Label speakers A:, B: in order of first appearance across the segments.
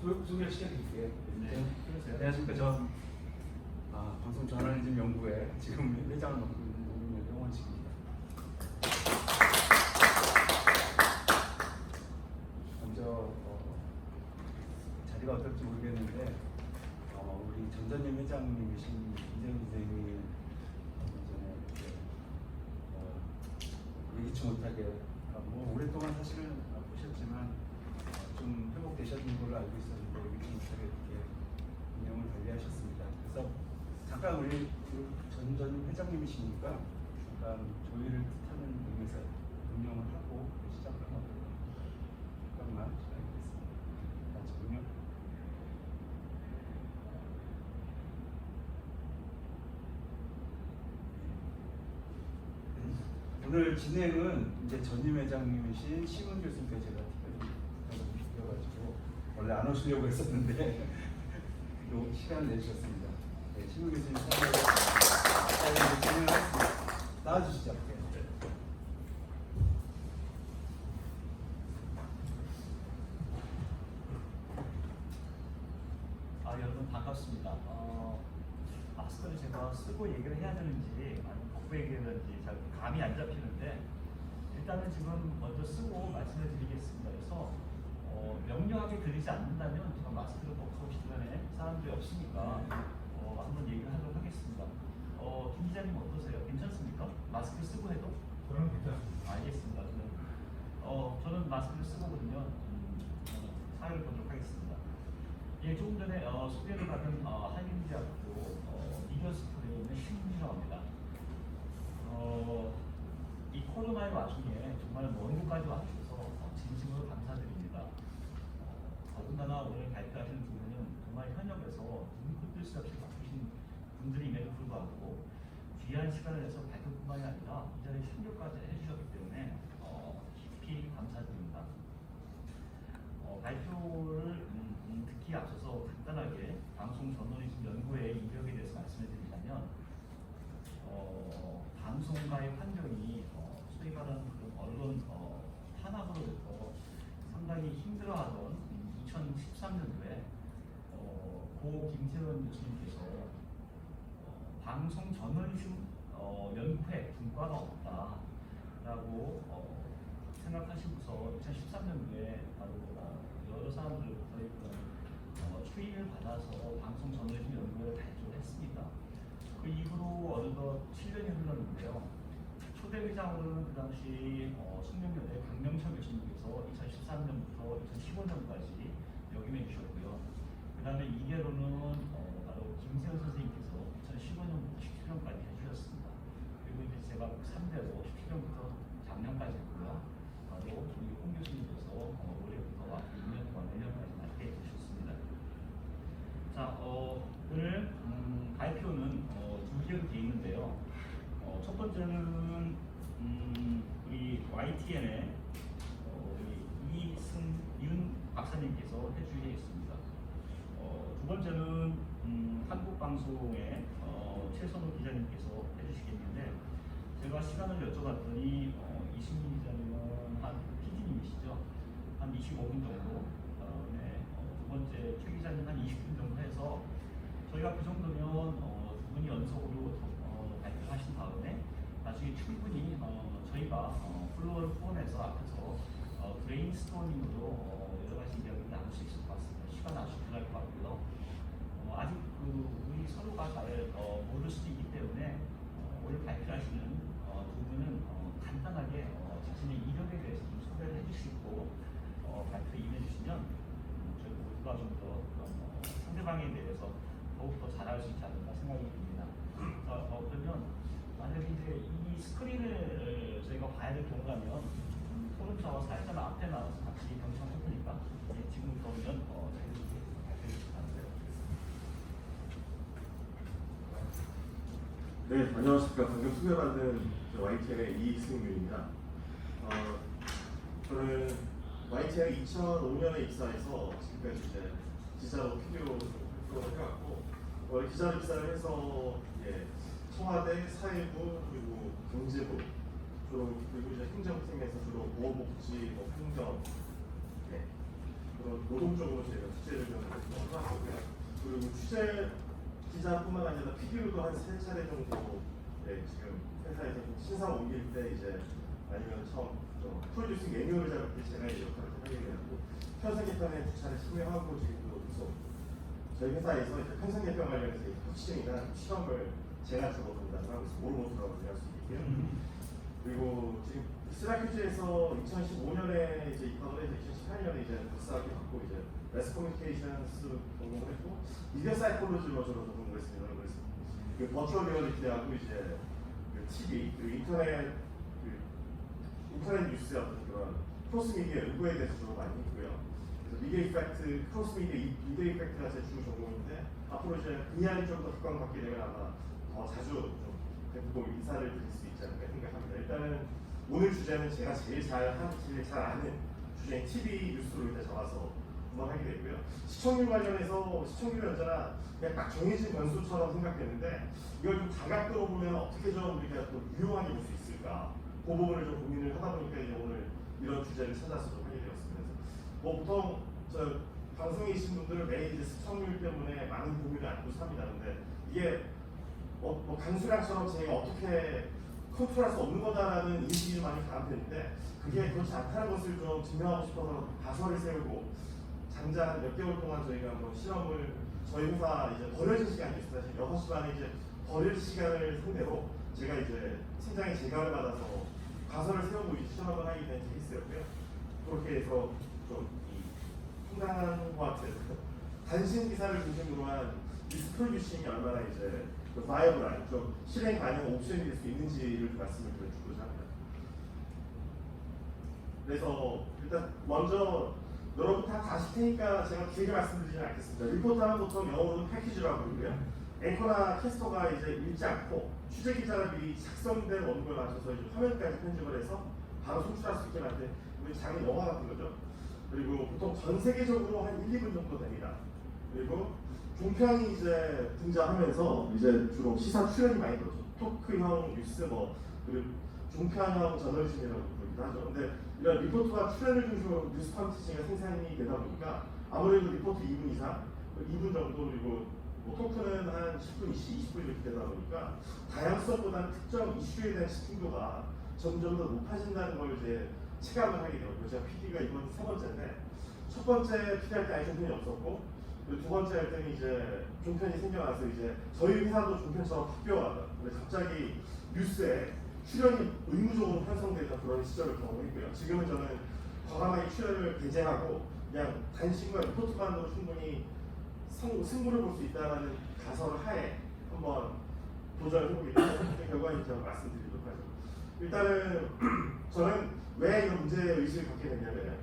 A: 소개 시켜드릴게요.
B: 네.
A: 안녕하십니까. 전 방송 저널리즘 연구회 지금 회장을 맡고 있는 노민현 병원식입니다. 먼저 자리가 어떨지 모르겠는데 우리 전전임 회장님이신 김재훈 선생님이 전에 예기치 못하게 오랫동안 사실은 보셨지만 좀 회복되셨는 걸로 알고 있었는데 예기치 못하게 이렇게 운영을 관리하셨습니다. 그래서 잠깐 우리 전전임 회장님이시니까 잠깐 조의를 뜻하는 의미에서 운영을 하고 시작을 하도록 잠깐만 시작하겠습니다. 잠시만요. 오늘 진행은 이제 전임 회장님이신 심은 교수님께 제가 특별히 부탁드려가지고 원래 안 오시려고 했었는데 또 시간을 내주셨습니다. 네, 심은 교수님 사회를 진행을 하겠습니다. 나와주시죠. 네.
B: 여러분 반갑습니다. 마스크를 제가 쓰고 얘기를 해야 되는지 아니면 벗고 얘기해야 되는지 잘 감이 안 잡히는데 일단은 지금 먼저 쓰고 말씀을 드리겠습니다. 그래서 명료하게 들리지 않는다면 제가 마스크를 벗고 주변에 사람들이 없으니까 한번 얘기를 하도록 하겠습니다. 김 기자님 어떠세요? 괜찮습니까? 마스크 쓰고 해도?
C: 저는 괜찮습니다.
B: 알겠습니다. 저는 마스크를 쓰고거든요. 사회를 보도록 하겠습니다. 예, 조금 전에 소개를 받은 한림대학교 미디어스쿨에 있는 신문이라고 합니다. 이 코로나의 와중에 정말 먼 곳까지 와주셔서 진심으로 감사드립니다. 더군다나 오늘 발표하시는 두 분은 정말 현역에서 눈코 뜰 수 없이 바쁘신 분들임에도 불구하고 귀한 시간을 내서 발표뿐만이 아니라 이 자리에 참여까지 해주셨기 때문에 깊이 감사드립니다. 발표를 듣기 앞서서 간단하게 방송 저널리즘 연구회의 이력에 대해서 말씀을 드리자면 방송가의 환경이 소위 말하는 그런 언론 탄압으로부터 상당히 힘들어하던 2013년도에 고 김재원 교수님께서 방송 저널리즘 연구회 분과가 없다라고 생각하시고서 2013년도에 바로 여러 사람들부터 추인을 받아서 방송 저널리즘 연구회를 발족을 했습니다. 그 이후로 어느덧 7년이 흘렀는데요. 초대 회장으로는 그 당시 숙명여대 강명철 교수님께서 2013년부터 2015년까지 역임해 주셨고요. 그 다음에 2개로는 바로 김세현 선생님께서 2015년부터 17년까지 해주셨습니다. 그리고 이제 제가 3대로 17년부터 작년까지 했고요. 바로 우리 홍 교수님께서 올해부터 2년 동안 내년까지 함께 해주셨습니다. 자, 오늘 발표는 두 개로 되어 있는데요. 첫 번째는 우리 YTN의 우리 이승윤 박사님께서 해주시겠습니다. 두 번째는 한국방송의 최선호 기자님께서 해주시겠는데 제가 시간을 여쭤봤더니 이승윤 기자님은 한 PD님이시죠. 한 25분 정도, 그다음에 두 번째 최 기자님 한 20분 정도 해서 저희가 그 정도면 두 분이 연속으로 발표하신 다음에 나중에 충분히 저희가 플로어를 포함해서 앞에서 브레인스토밍으로 여러 가지 이야기를 나눌 수 있을 것 같습니다. 시간 아주 필요할 것 같고요. 아직 우리 서로가 잘 모를 수도 있기 때문에 오늘 발표하시는 두 분은 간단하게 자신의 이력에 대해서 좀 소개를 해주시고 발표에 임해주시면 저희 모두가 좀 더 상대방에 대해서 더욱더 잘할 수 있지 않을까 생각이 듭니다. 그러면 만약에 이제 이 스크린을 저희가 봐야 될 경우라면 토론자와 사회자는 앞에 나와서 같이 경청할 테니까 지금부터 오면 자유롭게 발표해 주시기 바랍니다.
C: 네, 안녕하십니까. 방금 소개받은 YTN의 이승윤입니다. 저는 YTN 2005년에 입사해서 지금까지 이제 기자로 필요 활동을 해왔고 원래 기자로 입사를 해서 청와대 사회부 그리고 경제부 주로 그리고 이제 행정팀에서 주로 보호복지, 행정 그런 노동적으로 저희가 취재를 좀 해왔고요. 그리고 취재 기자뿐만 아니라 PD로도 한 3차례 정도 지금 회사에서 신상 옮길 때 이제 아니면 처음 프로듀싱 매뉴얼을 잡을 때 제가 이 역할을 하게 되고 편성 개편에 2차례 참여하고 지금도 계속 저희 회사에서 이제 편성 개편 관련해서 코칭이나 실험을 제가 주로 담당을 하고 있습니다. 모르모트라고 할 수 있게요. 그리고 지금 스라큐즈에서 2015년에 이제 입학을 해서 2018년에 이제 박사학위 받고 이제 매스 커뮤니케이션스 전공을 했고 미디어 사이콜로지로 저로 전공을 했습니다. 그래서 그 버추얼 리얼리티하고 이제 그 TV, 그 인터넷 뉴스의 어떤 그런 크로스 미디어 연구에 대해서 주로 많이 했고요. 그래서 미디어 이펙트, 크로스 미디어 이펙트가 제 주 전공인데 앞으로 이제 분야를 좀 더 각광받게 되면 아마 더 자주 좀 대부분 인사를 드릴 수 있지 않을까 생각합니다. 일단은 오늘 주제는 제가 제일 잘 아는 주제인 TV 뉴스로 일단 잡아서 한번 하게 되고요. 시청률 관련해서 시청률이 언제나 그냥 딱 정해진 변수처럼 생각되는데 이걸 좀 다각도로 보면 어떻게 좀 우리가 또 유용하게 볼 수 있을까 그 부분을 좀 고민을 하다 보니까 이제 오늘 이런 주제를 찾아서 좀 하게 되었습니다. 뭐 보통 저 방송에 계신 분들은 매일 이제 시청률 때문에 많은 고민을 안고 삽니다. 근데 이게 뭐 강수량처럼 제가 어떻게 컨트롤할 수 없는 거다라는 인식이 많이 강한 편인데 그게 그렇지 않다는 것을 좀 증명하고 싶어서 가설을 세우고 장장 한 몇 개월 동안 저희가 한번 실험을 저희 회사 이제 버려진 시간이 있어요. 사실 6시 반에 이제 버릴 시간을 상대로 제가 이제 팀장의 제가를 받아서 가설을 세우고 이제 실험을 하게 된 케이스였고요. 그렇게 해서 좀 이 상당한 것 같아요. 단신 기사를 중심으로 한 뉴스 프로듀싱이 얼마나 이제 바이어블한 좀 실행 가능 옵션이 될 수 있는지를 말씀을 드리고자 합니다. 그래서 일단 먼저 여러분 다 아실 테니까 제가 길게 말씀드리지는 않겠습니다. 리포터는 보통 영어로는 패키지라고 부르고요. 앵커나 캐스터가 이제 읽지 않고 취재 기자가 미리 작성된 원고를 맞춰서 이제 화면까지 편집을 해서 바로 송출할 수 있게 만든 우리 장인 영화 같은 거죠. 그리고 보통 전 세계적으로 한 1, 2분 정도 됩니다. 그리고 종편이 이제 등장하면서 이제 주로 시사 출연이 많이 들어죠. 토크형 뉴스 그리고 종편형 저널리즘이라고 부르기도 하죠. 근데 이런 리포트와 출연을 중심으로 뉴스 콘텐츠가 생산이 되다 보니까 아무래도 리포트 2분 이상, 2분 정도 그리고 토크는 한 10분, 20분 이렇게 되다 보니까 다양성보다는 특정 이슈에 대한 집중도가 점점 더 높아진다는 걸 이제 체감을 하게 되었고요. 제가 PD가 이번 3번째인데 첫 번째 PD 할 때 아예 종편이 없었고 두 번째 할 때는 이제 종편이 생겨나서 이제 저희 회사도 종편처럼 바뀌어가다. 근데 갑자기 뉴스에 출연이 의무적으로 편성되던 그런 시절을 경험했고요. 지금은 저는 과감하게 출연을 배제하고 그냥 단신과 리포트만으로 충분히 승부를 볼 수 있다는 가설을 하에 한번 도전해보게 되는 결과인 점 말씀드리도록 하죠. 일단은 저는 왜 이런 문제 의식을 갖게 됐냐면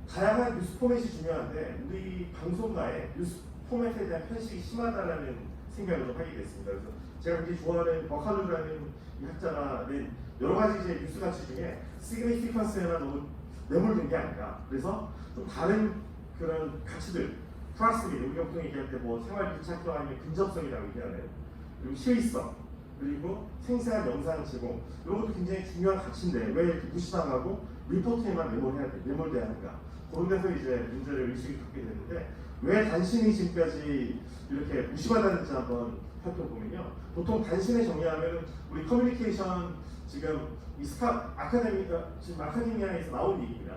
C: 다양한 뉴스 포맷이 중요한데 우리 방송가에 뉴스 포맷에 대한 편식이 심하다라는 생각을 좀 하게 됐습니다. 그래서 제가 굉장히 좋아하는 버칼루라는 이 학자가 낸 여러 가지 이제 뉴스 가치 중에 시그니피컨스에만 너무 매몰된 게 아닌가. 그래서 좀 다른 그런 가치들, 프라스미드 우리가 보통 얘기할 때 뭐 생활 밀착도 아니면 근접성이라고 얘기하는 그리고 시의성 그리고 생생한 영상 제공 이런 것도 굉장히 중요한 가치인데 왜 이렇게 무시당하고 리포트에만 매몰돼야 하는가. 그런 데서 이제 문제를 의식을 갖게 되는데 왜 단신이 지금까지 이렇게 무시받았는지 한번 살펴보면요. 보통 단신을 정리하면 우리 커뮤니케이션 지금 이 지금 아카데미아에서 나온 얘기입니다.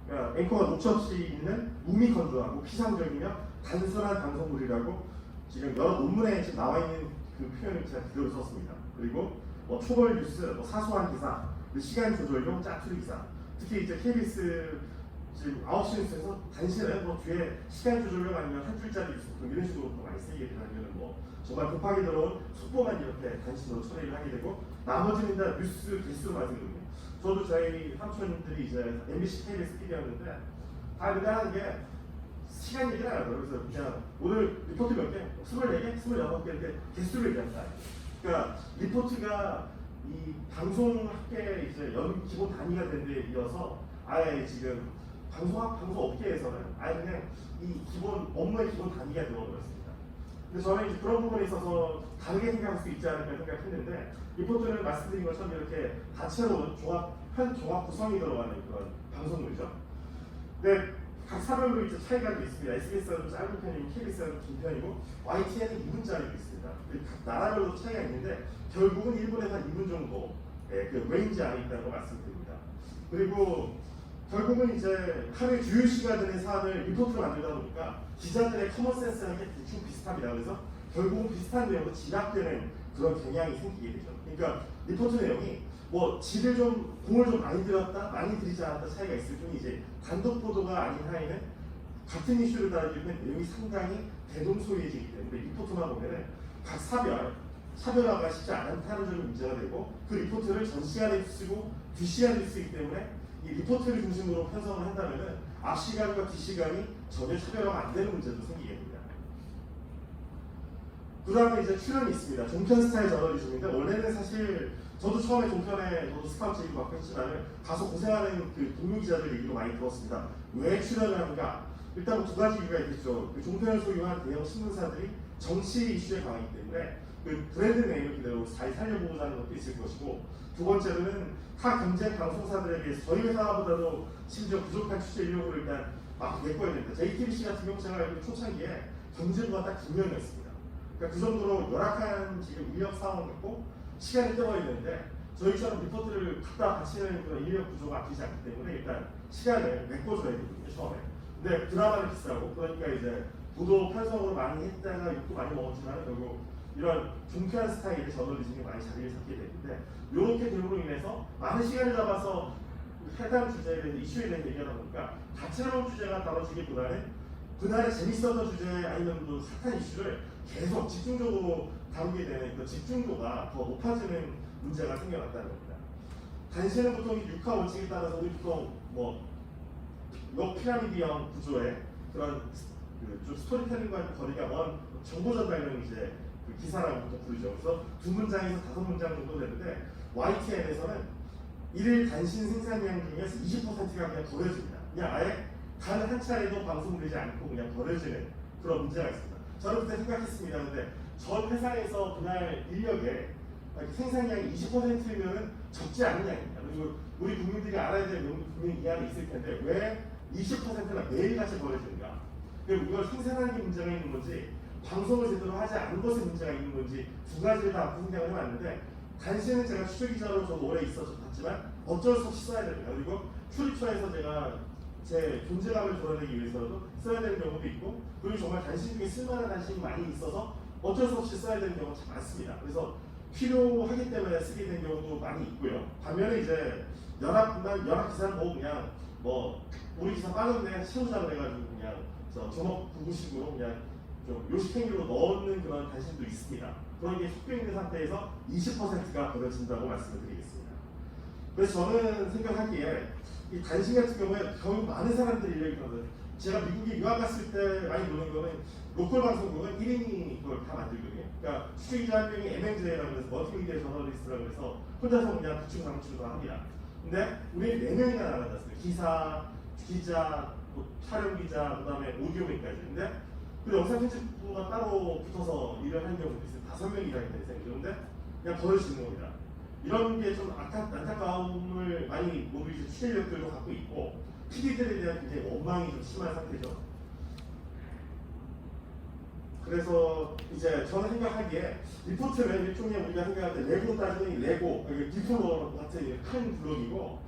C: 그러니까 앵커가 녹취 없이 있는 무미건조하고 피상적이며 단순한 방송물이라고 지금 여러 논문에 지금 나와 있는 그 표현을 제가 그대로 썼습니다. 그리고 뭐 초벌 뉴스, 사소한 기사, 시간 조절용 짜투리 기사, 특히 이제 KBS 지금 9시 뉴스에서 단신은 뒤에 시간 조절용 아니면 한 줄짜리 뉴스 이런 식으로 많이 쓰이게 되면 정말 급하게 들어온 속보만 이렇게 단신으로 처리를 하게 되고 나머지는 다 뉴스 개수로 맞거든요. 저도 저희 삼촌들이 이제 MBC, KBS PD였는데 다 대단한 게 시간 얘기를 안 하더라고요. 그래서 그냥 오늘 리포트 몇 개? 24개? 26개 이렇게 개수를 얘기한다. 그러니까 리포트가 이 방송학계의 이제 기본 단위가 된 데 이어서 아예 지금 방송업계에서는 아예 그냥 이 기본 업무의 기본 단위가 되어버렸습니다. 근데 저는 이제 그런 부분에 있어서 다르게 생각할 수 있지 않을까 생각했는데 리포트는 말씀드린 것처럼 이렇게 다채로운 종합 구성이 들어가는 그런 방송물이죠. 근데 각 사별로 이제 차이가 좀 있습니다. SBS가 좀 짧은 편이고 KBS가 좀 긴 편이고 YTN은 2분짜리도 있습니다. 각 나라별로 차이가 있는데 결국은 1분에서 한 2분 정도 그 레인지 안에 있다고 말씀드립니다. 그리고 결국은 이제 하루에 주요 시간들의 사안을 리포트로 만들다 보니까 기자들의 커먼센스랑 대충 비슷합니다. 그래서 결국은 비슷한 내용으로 집약되는 그런 경향이 생기게 되죠. 그러니까 리포트 내용이 뭐 질을 좀 공을 좀 많이 들었다, 많이 들이지 않았다 차이가 있을 뿐이지 단독 보도가 아닌 한에는 같은 이슈를 다루면 내용이 상당히 대동소이해지기 때문에 리포트만 보면은 각 차별화가 쉽지 않다는 점이 문제가 되고 그 리포트를 전 시간에 쓰고 뒤 시간에 쓰기 때문에 이 리포트를 중심으로 편성을 한다면은 앞 시간과 뒤 시간이 전혀 차별화가 안 되는 문제도 생기게 됩니다. 그 다음에 이제 출연이 있습니다. 종편 스타일 저널리즘인데 원래는 사실 저도 처음에 종편에 저도 스카우트 일도 맡고 했지만 다소 고생하는 그 동료 기자들 얘기도 많이 들었습니다. 왜 출연을 하는가? 일단 두 가지 이유가 있겠죠. 그 종편을 소유한 대형 신문사들이 정치 이슈에 강하기 때문에 그 브랜드 네임을 그대로 잘 살려보고자 하는 것도 있을 것이고 두 번째로는 타 경쟁 방송사들에 비해서 저희 회사보다도 심지어 부족한 취재 인력을 일단 막 메꿔야 됩니다. JTBC 같은 경우 제가 알기로 초창기에 경쟁부가 딱 2명이었습니다. 그러니까 그 정도로 열악한 지금 인력 상황을 갖고 시간을 때워야 되는데 저희처럼 리포트를 갖다 바치는 그런 인력 구조가 아끼지 않기 때문에 일단 시간을 메꿔줘야 되거든요 처음에. 근데 드라마는 비싸고 그러니까 이제 보도 편성으로 많이 했다가 욕도 많이 먹었지만 결국 이런 종편 스타일의 저널리즘이 많이 자리를 잡게 되는데 이렇게 됨으로 인해서 많은 시간을 잡아서 해당 주제에 대해서 이슈에 대해서 얘기하다 보니까 다채로운 주제가 다뤄지기보다는 그날의 재밌었던 주제 아니면 또 핫한 이슈를 계속 집중적으로 다루게 되는 그 집중도가 더 높아지는 문제가 생겨났다는 겁니다. 단신은 보통 육하 원칙에 따라서 우리 보통 뭐 피라미드형 구조의 그런 좀 스토리텔링과 거리가 먼 정보 전달용 이제 그 기사라고 보통 부르죠. 그래서 2문장에서 5문장 정도 되는데 YTN에서는 일일 단신 생산량 중에서 20%가 그냥 버려집니다. 그냥 아예 단 한 차례도 방송되지 않고 그냥 버려지는 그런 문제가 있습니다. 저는 그때 생각했습니다. 근데 전 회사에서 그날 인력의 생산량이 20%면은 적지 않은 양입니다. 그리고 우리 국민들이 알아야 될 국민 이해가 있을 텐데 왜 20%나 매일같이 버려지는가? 그럼 이걸 생산하는 게 문제가 있는 건지 방송을 제대로 하지 않은 것에 문제가 있는 건지 두 가지를 다 생각을 해봤는데 단신은 제가 취재기자로 저도 오래 있어서 봤지만 어쩔 수 없이 써야 됩니다. 그리고 출입처에서 제가 제 존재감을 드러내기 위해서도 써야 되는 경우도 있고 그리고 정말 단신 중에 쓸만한 단신이 많이 있어서 어쩔 수 없이 써야 되는 경우가 참 많습니다. 그래서 필요하기 때문에 쓰게 된 경우도 많이 있고요. 반면에 이제 연합 기사를 보고 그냥 뭐 우리 기사 빠졌네 채우자 그래가지고 그냥 전업 부구식으로 그냥 좀 요식행위로 넣는 그런 단신도 있습니다. 그런 게 섞여 있는 상태에서 20%가 버려진다고 말씀을 드리겠습니다. 그래서 저는 생각하기에 이 단신 같은 경우에 결국 많은 사람들이 인력이 들어요. 제가 미국에 유학 갔을 때 많이 보는 거는 로컬 방송국은 1인이 그걸 다 만들거든요. 그러니까 취재기자 한 명이 MMJ라고 해서 멀티미디어 저널리스트라고 해서 혼자서 그냥 부충상충도 합니다. 근데 우리는 4명이나 나가지 않습니까? 기자, 뭐 촬영기자, 그 다음에 오디오맨까지. 근데 그 영상 편집부가 따로 붙어서 일을 하는 경우도 있어요. 5명이 일하게 되는 그런데 그냥 버려지는 겁니다. 이런 게 좀 안타까움을 많이 우리 취재력들도 갖고 있고 PD들에 대한 굉장히 원망이 좀 심한 상태죠. 그래서 이제 저는 생각하기에 리포트는 일종의 우리가 생각할 때 레고 따지면 레고, 디플로 같은 큰 블록이고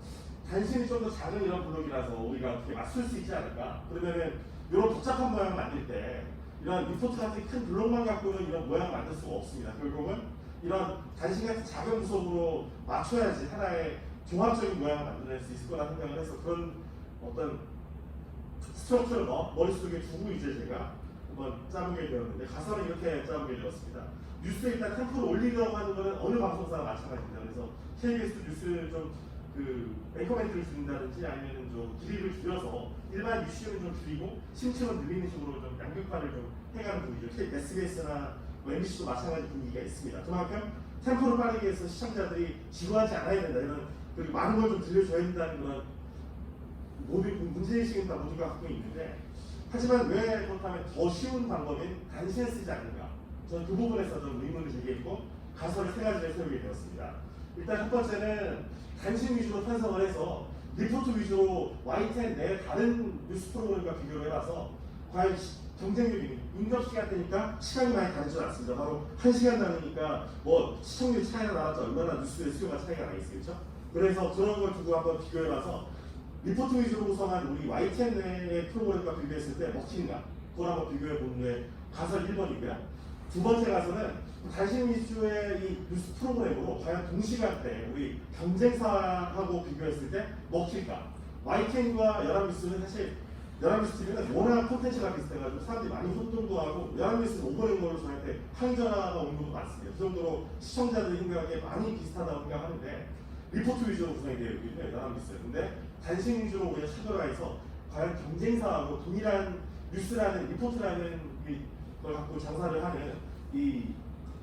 C: 단신이 좀 더 작은 이런 블록이라서 우리가 어떻게 맞출 수 있지 않을까? 그러면은 이런 복잡한 모양을 만들 때 이런 리포트 같은 큰 블록만 갖고는 이런 모양을 만들 수가 없습니다. 결국은 이런 단신 같은 작은 구석으로 맞춰야지 하나의 종합적인 모양을 만들어낼 수 있을 거라 생각을 해서 그런 어떤 스트럭처를 머릿속에 두고 이제 제가 한번 짜보게 되었는데 가사는 이렇게 짜보게 되었습니다. 뉴스에 일단 템포를 올리려고 하는 것은 어느 방송사나 마찬가지입니다. 그래서 KBS 뉴스를 좀 앵커멘트를 줄인다든지 아니면 좀 길이를 줄여서 일반 이슈는 좀 줄이고 심층은 늘리는 식으로 좀 양극화를 좀 해가는 분위기죠. SBS나 MBC도 마찬가지 분위기가 있습니다. 그만큼 템포를 빠르게 해서 시청자들이 지루하지 않아야 된다. 이런 그리고 많은 걸 좀 들려줘야 된다는 그런 모든 문제의식은 다 모두가 갖고 있는데 하지만 왜 그렇다면 더 쉬운 방법인 단신에 쓰지 않는가? 저는 그 부분에서 좀 의문을 제기했고 가설을 3가지를 세우게 되었습니다. 일단 첫 번째는 단신 위주로 편성을 해서 리포트 위주로 YTN 내 다른 뉴스 프로그램과 비교를 해봐서 과연 경쟁률이 응답 시간대니까 시간이 많이 다르지 않습니다. 바로 1시간 나누니까 뭐 시청률 차이가 나왔죠. 얼마나 뉴스의 수요가 차이가 나 있겠죠. 그래서 그런 걸 두고 한번 비교해봐서 리포트 위주로 구성한 우리 YTN 내의 프로그램과 비교했을 때 먹히는가 그걸 한번 비교해보는 게 가설 1번이고요. 두 번째 가설은 단신 이슈의 이 뉴스 프로그램으로 과연 동시간대 우리 경쟁사하고 비교했을 때 먹힐까? YTN과 연합뉴스는 사실 연합뉴스 TV는 워낙 콘텐츠가 비슷해가지고 사람들이 많이 혼동도 하고 연합뉴스는 오버는 걸로 저한테 항전화가 온 것도 많습니다. 그 정도로 시청자들이 생각하기에 많이 비슷하다고 생각하는데 리포트 위주로 구성이 되어 있거든요. 연합뉴스. 근데 단신 위주로 우리가 차별화해서 과연 경쟁사하고 동일한 뉴스라는 리포트라는 걸 갖고 장사를 하는 이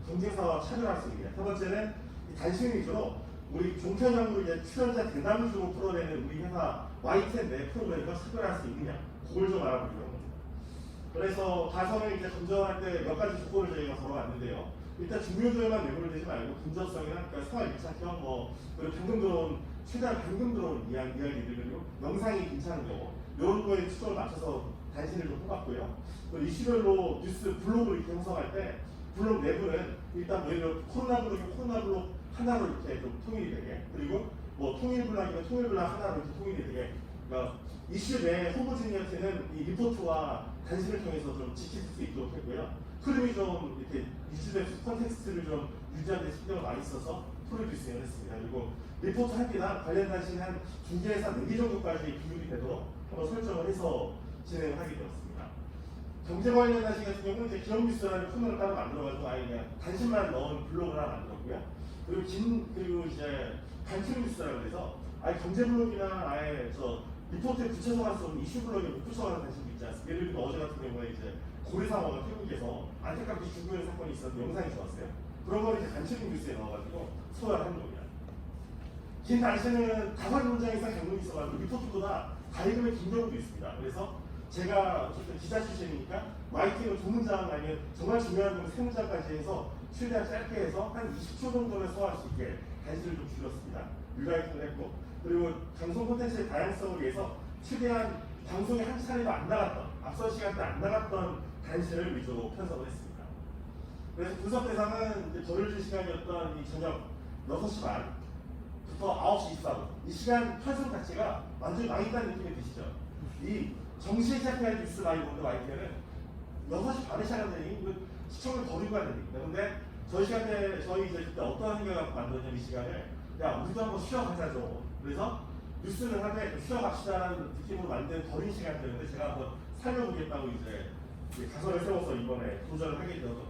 C: 경쟁사와 차별할 수 있느냐. 첫 번째는 이 단신 위주로 우리 종편형으로 이제 출연자 대담 위주로 풀어내는 우리 회사 YTN 내 프로그램과 차별할 수 있느냐. 그걸 좀 알아보려고 합니다. 그래서 가성을 이제 검증할 때 몇 가지 조건을 저희가 걸어왔는데요. 일단 중요도에만 매몰 되지 말고 근접성이나 그러니까 생활 밀착형 그리고 방금 들어온 최대한 방금 들어온 이야기들 그리고 영상이 괜찮은 경우 이런 거에 초점을 맞춰서 단신을 좀 뽑았고요. 또 이슈별로 뉴스 블록을 이렇게 형성할 때 블록 내부는 일단 뭐 예를 들어 코로나 블록이면 코로나 블록 하나로 이렇게 좀 통일이 되게 그리고 뭐 통일 블록이면 통일 블록 하나로 이렇게 통일이 되게 그러니까 이슈 내 홍보진이한테는 이 리포트와 단신을 통해서 좀 지킬 수 있도록 했고요. 흐름이 좀 이렇게 이슈의 컨텍스트를 좀 유지하는 데 신경을 많이 써서 프로듀싱을 했습니다. 그리고 리포트 한 개당 관련 단신 한 2개에서 4개 정도까지 비율이 되도록 한번 설정을 해서 진행을 하게 되었습니다. 경제 관련 단신 같은 경우는 이제 기업 뉴스라는 코너를 따로 만들어가지고 아예 그냥 단신만 넣은 블로그를 하나 만들었고요. 그리고 이제 간추린 뉴스라고 해서 아예 경제 블록이나 아예 저 리포트에 붙여서 갈 수 없는 이슈 블록에 못 붙여가는 단신도 있지 않습니까? 예를 들면 어제 같은 경우에 이제 고래상어가 태국에서 안타깝게 죽는 사건이 있었는데 영상이 좋았어요. 그런 걸 이제 간추린 뉴스에 넣어가지고 소화하는 겁니다. 긴 단신은 5문장 이상 경력이 있어가지고 리포트보다 다이금의 긴 경우도 있습니다. 그래서 제가 어쨌든 기자 출신이니까 YTN을 2문장 아니면 정말 중요한 부분 3문장까지 해서 최대한 짧게 해서 한 20초 정도는 소화할 수 있게 단신을 좀 줄였습니다. 유라이팅을 했고 그리고 방송 콘텐츠의 다양성을 위해서 최대한 방송에 한 차례도 안 나갔던 앞선 시간대 안 나갔던 단신을 위주로 편성을 했습니다. 그래서 분석 대상은 이제 저를 시간이었던 이 저녁 6시 반부터 9시 24분 이 시간 편성 자체가 완전히 망했다는 느낌이 드시죠? 이 정시에 시작해야 할 뉴스 많이 보는데 YTN은 6시 반에 시작하더니 시청을 버리고 가는 얘기입니다. 근데 저희 시간대 저희 이제 그때 어떤 생각을 만들었냐면 이 시간을 야 우리도 한번 쉬어가자죠. 그래서 뉴스를 하되 쉬어갑시다라는 느낌으로 만든 버린 시간대였는데 제가 한번 살려보겠다고 이제 가설을 세워서 이번에 도전을 하게 되어서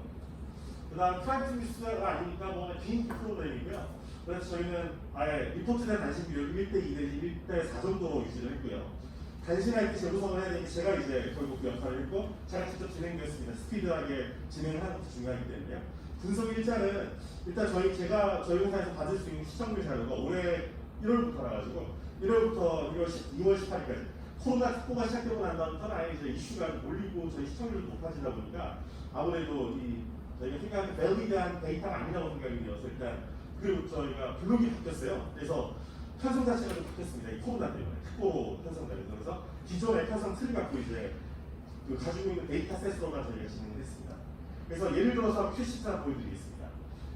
C: 그 다음 프라이빗 뉴스가 아니니까 뭐 비인기 프로그램이고요. 그래서 저희는 아예 리포트된 단신 비율 1대 2 내지 1대 4 정도로 유지를 했고요. 단신할 때 재구성을 해야 되니까 제가 이제 결국 그 역할을 했고 제가 직접 진행되었습니다. 스피드하게 진행을 하는 것도 중요하기 때문에요. 분석 일자는 일단 저희 회사에서 받을 수 있는 시청률 자료가 올해 1월부터 나가지고 1월부터 2월 18일까지 코로나 특보가 시작되고 난 다음부터는 아예 이제 이슈가 몰리고 저희 시청률도 높아지다 보니까 아무래도 저희가 생각하는 밸리드한 데이터가 아니라고 생각이 되어서 일단 그리고 저희가 블록이 바뀌었어요. 그래서 편성 자체가 좀 바뀌었습니다. 이 코로나 때문에 특보로 편성되면서 그래서 기존의 편성 틀 갖고 이제 가지고 있는 데이터셋으로만 저희가 진행을 했습니다. 그래서 예를 들어서 큐시트 하나 보여드리겠습니다.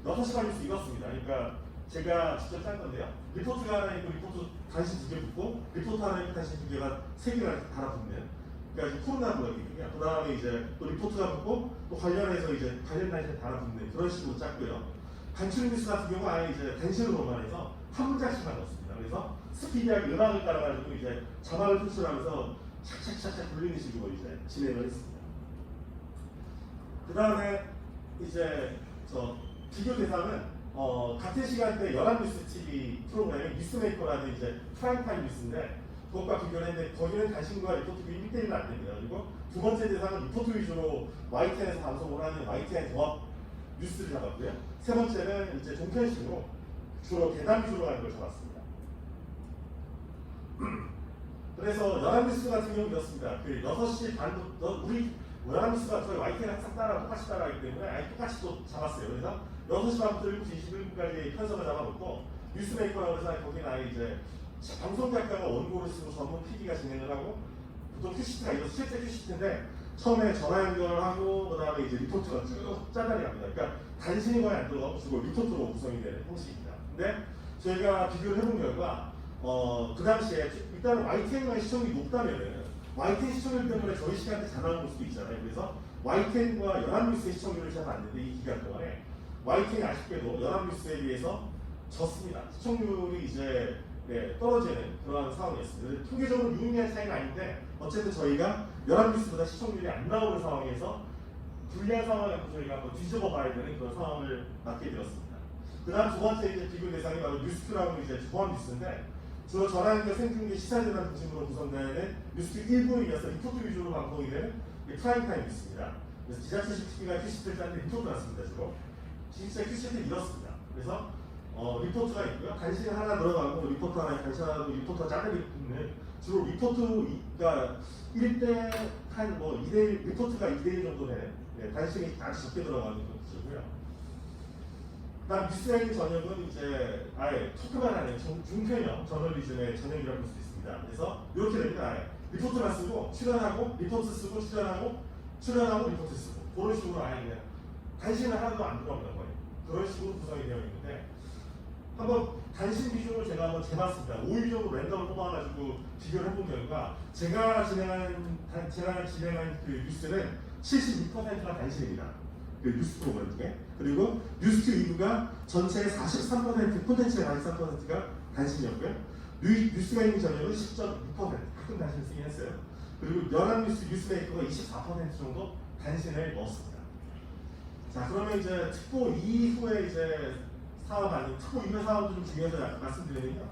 C: 6시 반 뉴스 이렇습니다. 그러니까 제가 직접 짠 건데요. 리포트가 하나 있고 리포트 단신 2개 붙고 리포트 하나 있고 단신 2개가 3개가 달아붙는 그러니까 코로나 블록이거든요. 그 다음에 이제 또 리포트가 붙고 또 관련해서 이제 관련 단신에 달아붙는 그런 식으로 짰고요. 간추린 뉴스 같은 경우 아예 이제 단신으로만 해서 한 문장씩만 넣습니다. 그래서 스피디하게 음악을 따라가지고 이제 자막을 표출하면서 샥샥샥샥 돌리는 식으로 이제 진행을 했습니다. 그 다음에 이제 비교 대상은 같은 시간대 연합뉴스 TV 프로그램이 뉴스메이커라는 이제 프라임타임 뉴스인데 그것과 비교를 했는데 거기는 단신과 리포트 비율 1대1은 안 됩니다. 그리고 두 번째 대상은 리포트 위주로 YTN에서 방송을 하는 YTN 조합 뉴스를 잡았고요. 세 번째는 이제 종편식으로 주로 대담 위주로 하는 걸 잡았습니다. 그래서 연합뉴스 같은 경우 이렇습니다. 6시 반부터 우리 연합뉴스가 저희 YTN을 항상 똑같이 따라하기 때문에 아예 똑같이 또 잡았어요. 그래서 6시 반부터 7시 21분까지 편성을 잡아놓고 뉴스메이커라고 해서 거기는 아예 이제 방송 작가가 원고를 쓰고 전문 PD가 진행을 하고 보통 큐시트가 있어서 실제 큐시트인데 처음에 전화 연결하고 그다음에 이제 리포트가 쭉 짜다리 갑니다. 그러니까 단신이 거의 안 들어가고 리포트로 구성이 되는 형식입니다. 근데 저희가 비교를 해본 결과 그 당시에 일단 YTN과의 시청률이 높다면은 YTN 시청률 때문에 저희 시간대 잘 나온 걸 수도 있잖아요. 그래서 YTN과 연합뉴스의 시청률을 제가 봤는데 이 기간 동안에 YTN이 아쉽게도 연합뉴스에 비해서 졌습니다. 시청률이 이제 떨어지는 그런 상황이었습니다. 통계적으로 유의미한 차이는 아닌데 어쨌든 저희가 연합뉴스보다 시청률이 안 나오는 상황에서 불리한 상황을 갖고 저희가 한번 뒤집어 봐야 되는 그런 상황을 맞게 되었습니다. 그 다음 두 번째 이제 비교 대상이 바로 뉴스큐라고 이제 조합 뉴스인데 주로 전화연결 생중계 시사재단 중심으로 구성되는 뉴스큐 1부에 이어서 리포트 위주로 방송이 되는 프라임타임 뉴스입니다. 그래서 지자체 TV가 큐시트를 짜는데 리포트 났습니다. 주로 진짜 큐시트는 이렇습니다. 그래서 리포트가 있고요. 간신이 하나 들어가고 리포트 하나, 간신 하나 들어가고 리포트가 짜르게 있는 주로 리포트가 1대 한 뭐 2대1 리포트가 2대1 정도 되는 간신이 아주 적게 들어가는 리포트고요. 그다음 뉴스라이팅 전역은 이제 아예 토크만 하는 중편형 저널리즘의 전형이라고 볼 수 있습니다. 그래서 이렇게 됩니다. 아예 리포트만 쓰고 출연하고 리포트 쓰고 출연하고 리포트 쓰고 그런 식으로 아예 그냥 간신은 하나도 안 들어가는 거예요. 그런 식으로 구성이 되어 있는데 한번 단신 비중을 제가 한번 재봤습니다. 5일적으로 랜덤을 뽑아가지고 비교를 해본 결과 제가 진행한 그 뉴스는 72%가 단신입니다. 그 뉴스 프로그램 중에. 그리고 뉴스큐 2부가 전체의 43% 콘텐츠의 43%가 단신이었고요. 뉴스가 있는 전역은 10.6% 가끔 단신을 쓰긴 했어요. 그리고 연합뉴스 뉴스메이커가 24% 정도 단신을 넣었습니다. 자, 그러면 이제 특보 이후에 이제 사업 아닌 특보 이후의 사업도 좀 중요해서 말씀드리면요.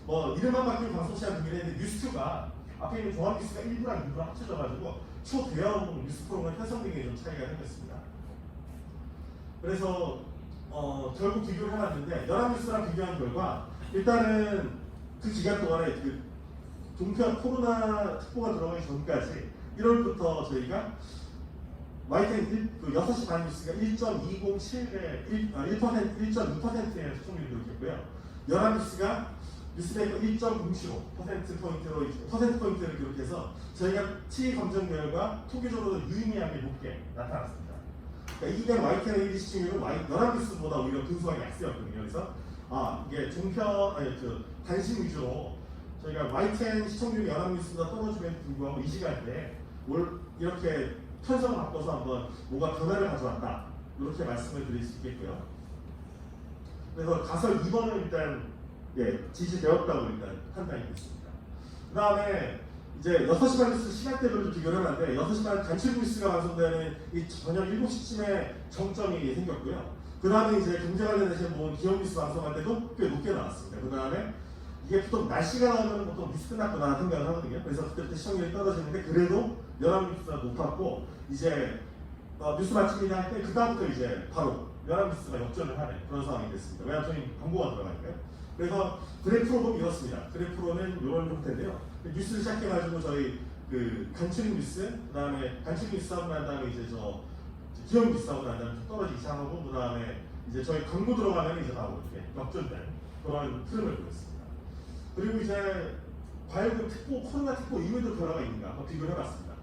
C: 뭐 이름만 바뀌는 방송 시간 중인데 뉴스큐가 앞에 있는 종합뉴스가 1부랑 2부랑 합쳐져가지고 초대형 뉴스 프로그램 편성된 게 좀 차이가 생겼습니다. 그래서 결국 비교를 해봤는데 연합뉴스랑 비교한 결과 일단은 그 기간 동안에 그 동편 코로나 특보가 들어가기 전까지 1월부터 저희가 YTN 6시 반 뉴스가 1.207의 1.2%의 시청률을 기록했고요. 연합뉴스가 뉴스메이커 1.075%포인트로 퍼센트포인트를 기록해서 저희가 T 검증 결과 통계적으로 유의미하게 높게 나타났습니다. 그러니까 이게 YTN의 1위 시청률은 연합뉴스보다 오히려 근소하게 약세였거든요. 그래서 이게 단신 위주로 저희가 YTN 시청률이 연합뉴스보다 떨어지면 불구하고 이 시간대에 이렇게 편성을 바꿔서 한번 뭔가 변화를 가져왔다 이렇게 말씀을 드릴 수 있겠고요. 그래서 가설 2번은 일단 지지되었다고 일단 판단이 됐습니다. 그 다음에 이제 6시 반 뉴스 시간대별로 비교를 해봤는데 6시 반 간추린 뉴스가 방송되는 이 저녁 7시쯤에 정점이 생겼고요. 그 다음에 이제 경제 관련해서 뭐 기업 뉴스 방송할 때도 꽤 높게 나왔습니다. 그 다음에 이게 보통 날씨가 나오면 보통 뉴스 끝났구나 생각을 하거든요. 그래서 그때부터 시청률이 떨어지는데 그래도 연합뉴스가 높았고 이제 뉴스 마침이나 할 때 그 다음부터 이제 바로 연합뉴스가 역전을 하는 그런 상황이 됐습니다. 왜냐하면 저희 광고가 들어가니까요. 그래서 그래프로 보면 이렇습니다. 그래프로는 이런 형태인데요. 뉴스를 시작해가지고 저희 그 간추린 뉴스, 그 다음에 간추린 뉴스 하고 난 다음에 이제 기업 뉴스 하고 난 다음에 좀 떨어지기 시작하고 그 다음에 이제 저희 광고 들어가면 이제 바로 이렇게 역전된 그런 흐름을 보였습니다. 그리고 이제 과연 그 코로나 특보 이후에도 변화가 있는가 한번 비교를 해봤습니다.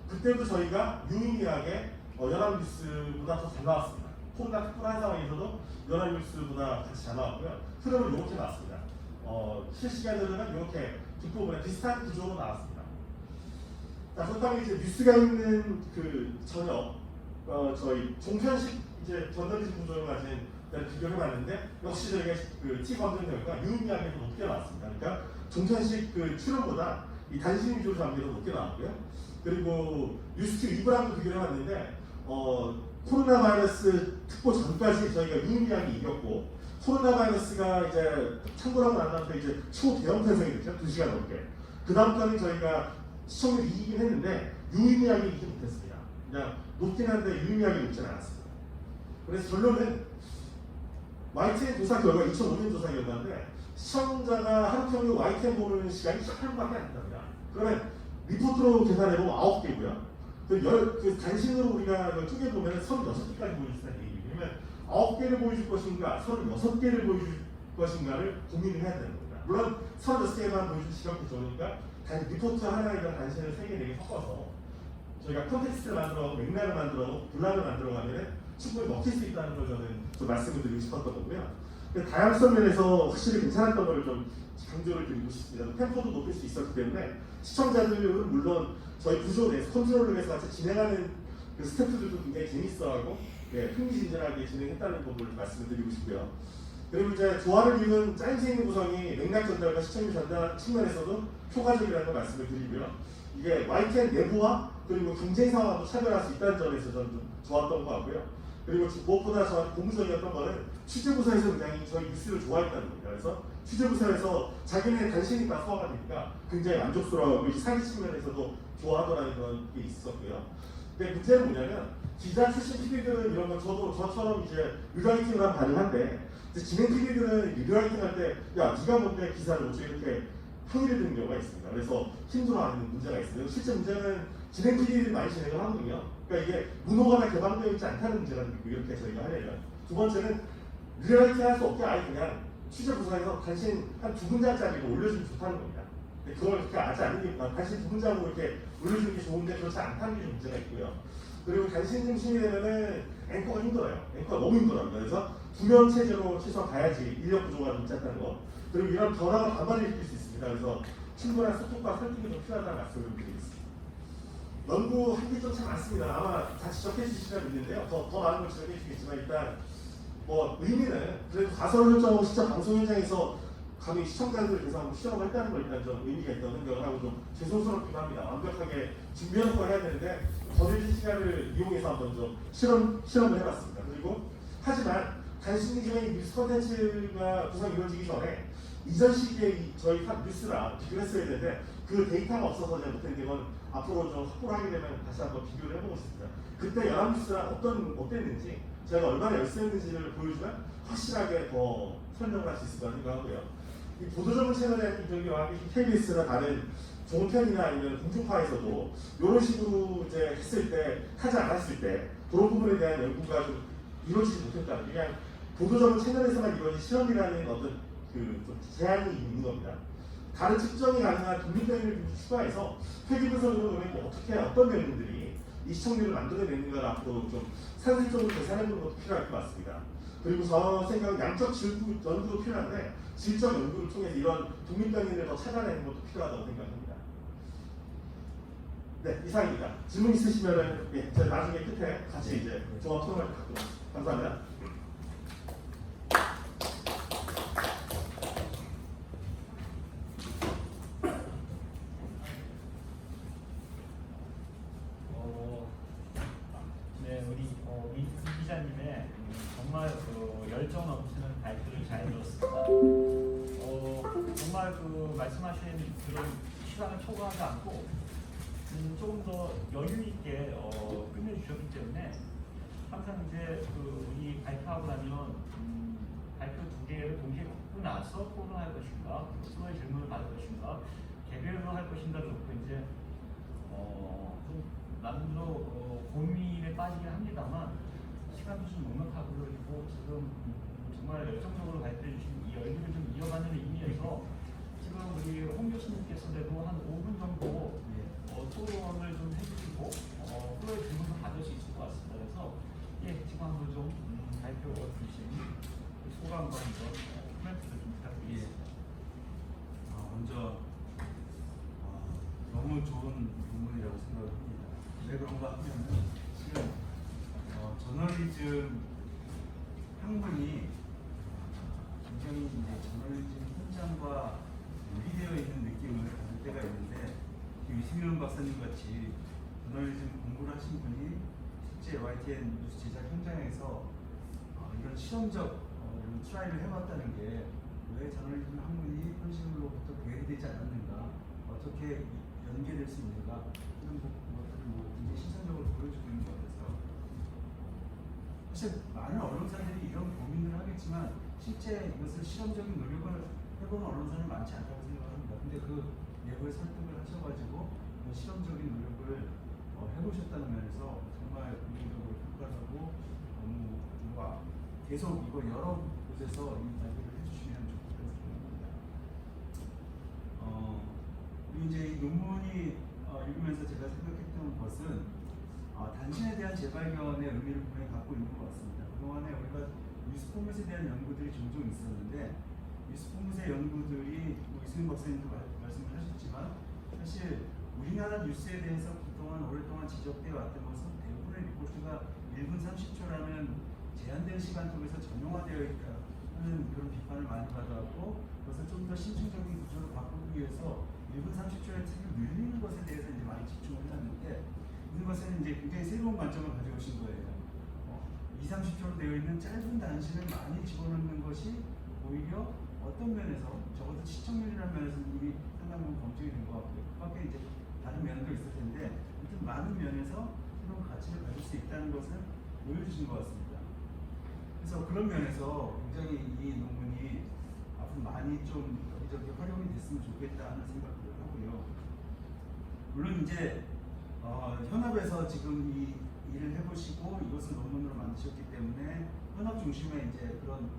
C: 그때도 저희가 유의미하게 연합뉴스보다 더 잘 나왔습니다. 코로나 특보를 한 상황에서도 연합뉴스보다 같이 잘 나왔고요. 흐름을 이렇게 나왔습니다. 실시간으로는 이렇게 뒷부분에 비슷한 구조로 나왔습니다. 자, 그렇다면 이제 뉴스가 있는 그 저녁 저희 종편식 이제 저널리즘 구조를 가진 비교를 해봤는데 역시 저희가 그 T 검증 결과 유의미하게 더 높게 나왔습니다. 그러니까 종편식 그 출연보다 이 단신 위주로 잡는 게 더 높게 나왔고요. 그리고 뉴스큐 2부랑도 비교를 해봤는데 코로나 바이러스 특보 전까지 저희가 유의미하게 이겼고 코로나 바이러스가 이제 참고라고 나타나서 이제 초대형 편성이 됐죠. 2시간 넘게. 그 다음까지 저희가 시청률이 이기긴 했는데 유의미하게 이기지 못했습니다. 그냥 높긴 한데 유의미하게 높지는 않았습니다. 그래서 결론은 YTN 조사 결과 2005년 조사 결과인데 시청자가 하루 평균 YTN 보는 시간이 18분밖에 안 된답니다. 그러면 리포트로 계산해보면 9개고요. 그 단신으로 우리가 쪼개 보면 36개까지 보여줄 수 있다는 얘기예요. 왜냐면 9개를 보여줄 것인가 36개를 보여줄 것인가를 고민을 해야 되는 겁니다. 물론 36개만 보여준 시각도 좋으니까 리포트 하나에 대한 단신을 3개, 4개 섞어서 저희가 컨텍스트를 만들어가고 맥락을 만들어가고 블락을 만들어가면 충분히 먹힐 수 있다는 걸 저는 좀 말씀을 드리고 싶었던 거고요. 다양성 면에서 확실히 괜찮았던 걸 좀 강조를 드리고 싶습니다. 템포도 높일 수 있었기 때문에 시청자들은 물론 저희 구조 내에서 컨트롤룸에서 같이 진행하는 그 스태프들도 굉장히 재밌어하고 흥미진진하게 진행했다는 부분을 말씀을 드리고 싶고요. 그리고 이제 조화를 이루는 짜임새 있는 구성이 맥락 전달과 시청률 전달 측면에서도 효과적이라는 걸 말씀을 드리고요. 이게 YTN 내부와 그리고 경쟁사와도 차별할 수 있다는 점에서 저는 좀 좋았던 것 같고요. 그리고 무엇보다 저한테 고무적이었던 거는 취재부서에서 굉장히 저희 뉴스를 좋아했다는 겁니다. 그래서 취재부서에서 자기네 단신이 다 소화가 되니까 굉장히 만족스러워하고 사기 측면에서도 좋아하더라는 그런 게 있었고요. 근데 문제는 뭐냐면 기자 출신 PD들은 이런 거 저처럼 이제 리라이팅을 반응한데 진행 PD들은 리라이팅 할 때 야 네가 뭔데 기사를 어떻게 이렇게 항의를 듣는 경우가 있습니다. 그래서 힘들어하는 문제가 있어요. 실제 문제는 진행 PD들이 많이 진행을 하거든요. 그러니까 이게 문호가 개방되어 있지 않다는 문제가 이렇게 저희가 하려면 두 번째는 리라이팅 할 수 없게 아예 그냥 취재 부서에서 단신 한 2문장짜리로 올려주면 좋다는 겁니다. 근데 그걸 그렇게 하지 않으니까 단신 2문장으로 이렇게 올려주는 게 좋은데 그렇지 않다는 게 좀 문제가 있고요. 그리고 단신 중심이 되면은 앵커가 힘들어요. 앵커가 너무 힘들어요. 그래서 2명 체제로 최소한 가야지 인력 부족가 좀 있다는 거. 그리고 이런 변화가 반반을 일으킬 수 있습니다. 그래서 충분한 소통과 설득이 좀 필요하다는 말씀을 드리겠습니다. 연구할 게 좀 참 많습니다. 아마 다 지적해 주실 시간이 있는데요. 더 많은 걸 지적해 주시겠지만 일단 뭐 의미는 그래도 가설을 설정하고 진짜 방송 현장에서 감히 시청자들을 대상으로 시험을 했다는 걸 일단 좀 의미가 있다고 생각을 하고 좀 죄송스럽기도 합니다. 완벽하게 준비하는 걸 해야 되는데 더해진 시간을 이용해서 한번 좀 실험을 해봤습니다. 그리고 하지만 단신기종의 뉴스 컨텐츠가 구성이 이루어지기 전에 이전 시기에 저희 탑 뉴스랑 비교를 했어야 되는데 그 데이터가 없어서 제가 못했는데 이건 앞으로 좀 확보를 하게 되면 다시 한번 비교를 해보고 싶습니다. 그때 연합뉴스랑 어땠는지 제가 얼마나 열심했는지를 보여주면 확실하게 더 설명을 할 수 있을 거라 생각하고요. 이 보도전문 채널의 경우와 KBS나 다른 종편이나 아니면 공중파에서도 이런 식으로 이제 했을 때 하지 않았을 때 그런 부분에 대한 연구가 좀 이루어지지 못했다. 그냥 보도전문 채널에서만 이루어진 실험이라는 어떤 좀 제한이 있는 겁니다. 다른 측정이 가능한 독립변이를 추가해서 회계 분석으로 어떻게 어떤 변인들이 이 시청률을 만들어내는가를 앞으로 좀 산술적으로 계산해보는 것도 필요할 것 같습니다. 그리고 저 생각은 양적 연구도 필요한데 질적 연구를 통해서 이런 독립변인을 더 찾아내는 것도 필요하다고 생각합니다. 네, 이상입니다. 질문 있으시면은 제가 나중에 끝에 같이 이제 종합 토론을 갖도록 하겠습니다. 감사합니다.
B: 네, 우리 이 기자님의 정말 열정 넘치는 발표를 잘 들었습니다. 정말 말씀하신 그런 시간을 초과하지 않고 조금 더 여유 있게 끝내주셨기 때문에 항상 이제 우리 발표하고 나면 발표 2개를 동시에 갖고 나서 토론할 것인가, 서로의 질문을 받을 것인가, 개별로 할 것인가 놓고 이제 좀 나름대로 고민에 빠지긴 합니다만 시간도 좀 넉넉하고 그리고 지금 정말 열정적으로 발표해 주신 이 열기를 좀 이어가는 의미에서 지금 우리 홍 교수님께서도 한 5분 정도 토론을 좀 해주시고 서로의 질문도 받을 수 있을 것 같습니다. 그래서 지금 한번 좀 발표 주신 소감과 한번 코멘트를 좀 부탁드리겠습니다.
A: 먼저 너무 좋은 부분이라고 생각을 합니다. 왜 그런가 하면은 지금 저널리즘 학문이 굉장히 이제 저널리즘 현장과 연계되어 있는 느낌을 받을 때가 있는데 유승윤 박사님 같이 저널리즘 공부를 하신 분이 실제 YTN 뉴스 제작 현장에서 이런 실험적 이런 트라이를 해봤다는 게 왜 저널리즘 학문이 현실로부터 괴리되지 않았는가, 어떻게 연계될 수 있는가 이런 것들을 굉장히 신선적으로 보여주고 있는 것 같아서 사실 많은 언론사들이 이런 고민을 하겠지만 실제 이것을 실험적인 노력을 해보는 언론사는 많지 않다고 생각합니다. 근데 그 내부에 설득을 하셔가지고 실험적인 노력을 해보셨다는 면에서 정말 긍정적으로 평가하고 너무 계속 이거 여러 곳에서 이 발표를 해주시면 좋겠다는 생각합니다. 이제 이 논문이 읽으면서 제가 생각했던 것은 단신에 대한 재발견의 의미를 분명히 갖고 있는 것 같습니다. 그동안에 우리가 뉴스포맷에 대한 연구들이 종종 있었는데 뉴스포맷의 연구들이 이승윤 박사님도 말씀을 하셨지만 사실 우리나라 뉴스에 대해서 그동안 오랫동안 지적되어 왔던 것은 대부분의 리포트가 1분 30초라는 제한된 시간 속에서 전용화되어 있다는 그런 비판을 많이 받아왔고 그것을 좀 더 신중적인 구조로 바꾸기 위해서 1분 30초의 책을 늘리는 것에 대해서 이제 많이 집중을 했는데 이승윤 박사님 이제 굉장히 새로운 관점을 가져오신 거예요. 2, 30초로 되어 있는 짧은 단신을 많이 집어넣는 것이 오히려 어떤 면에서 적어도 시청률이라는 면에서 이미 상당 부분 검증이 된 것 같고요. 그 밖에 이제 다른 면도 있을 텐데 아무튼 많은 면에서 새로운 가치를 가질 수 있다는 것을 보여주신 것 같습니다. 그래서 그런 면에서 굉장히 이 논문이 앞으로 많이 좀 여기저기 활용이 됐으면 좋겠다는 생각을 하고요. 물론 이제 현업에서 지금 이 일을 해보시고 이것을 논문으로 만드셨기 때문에 현업 중심의 이제 그런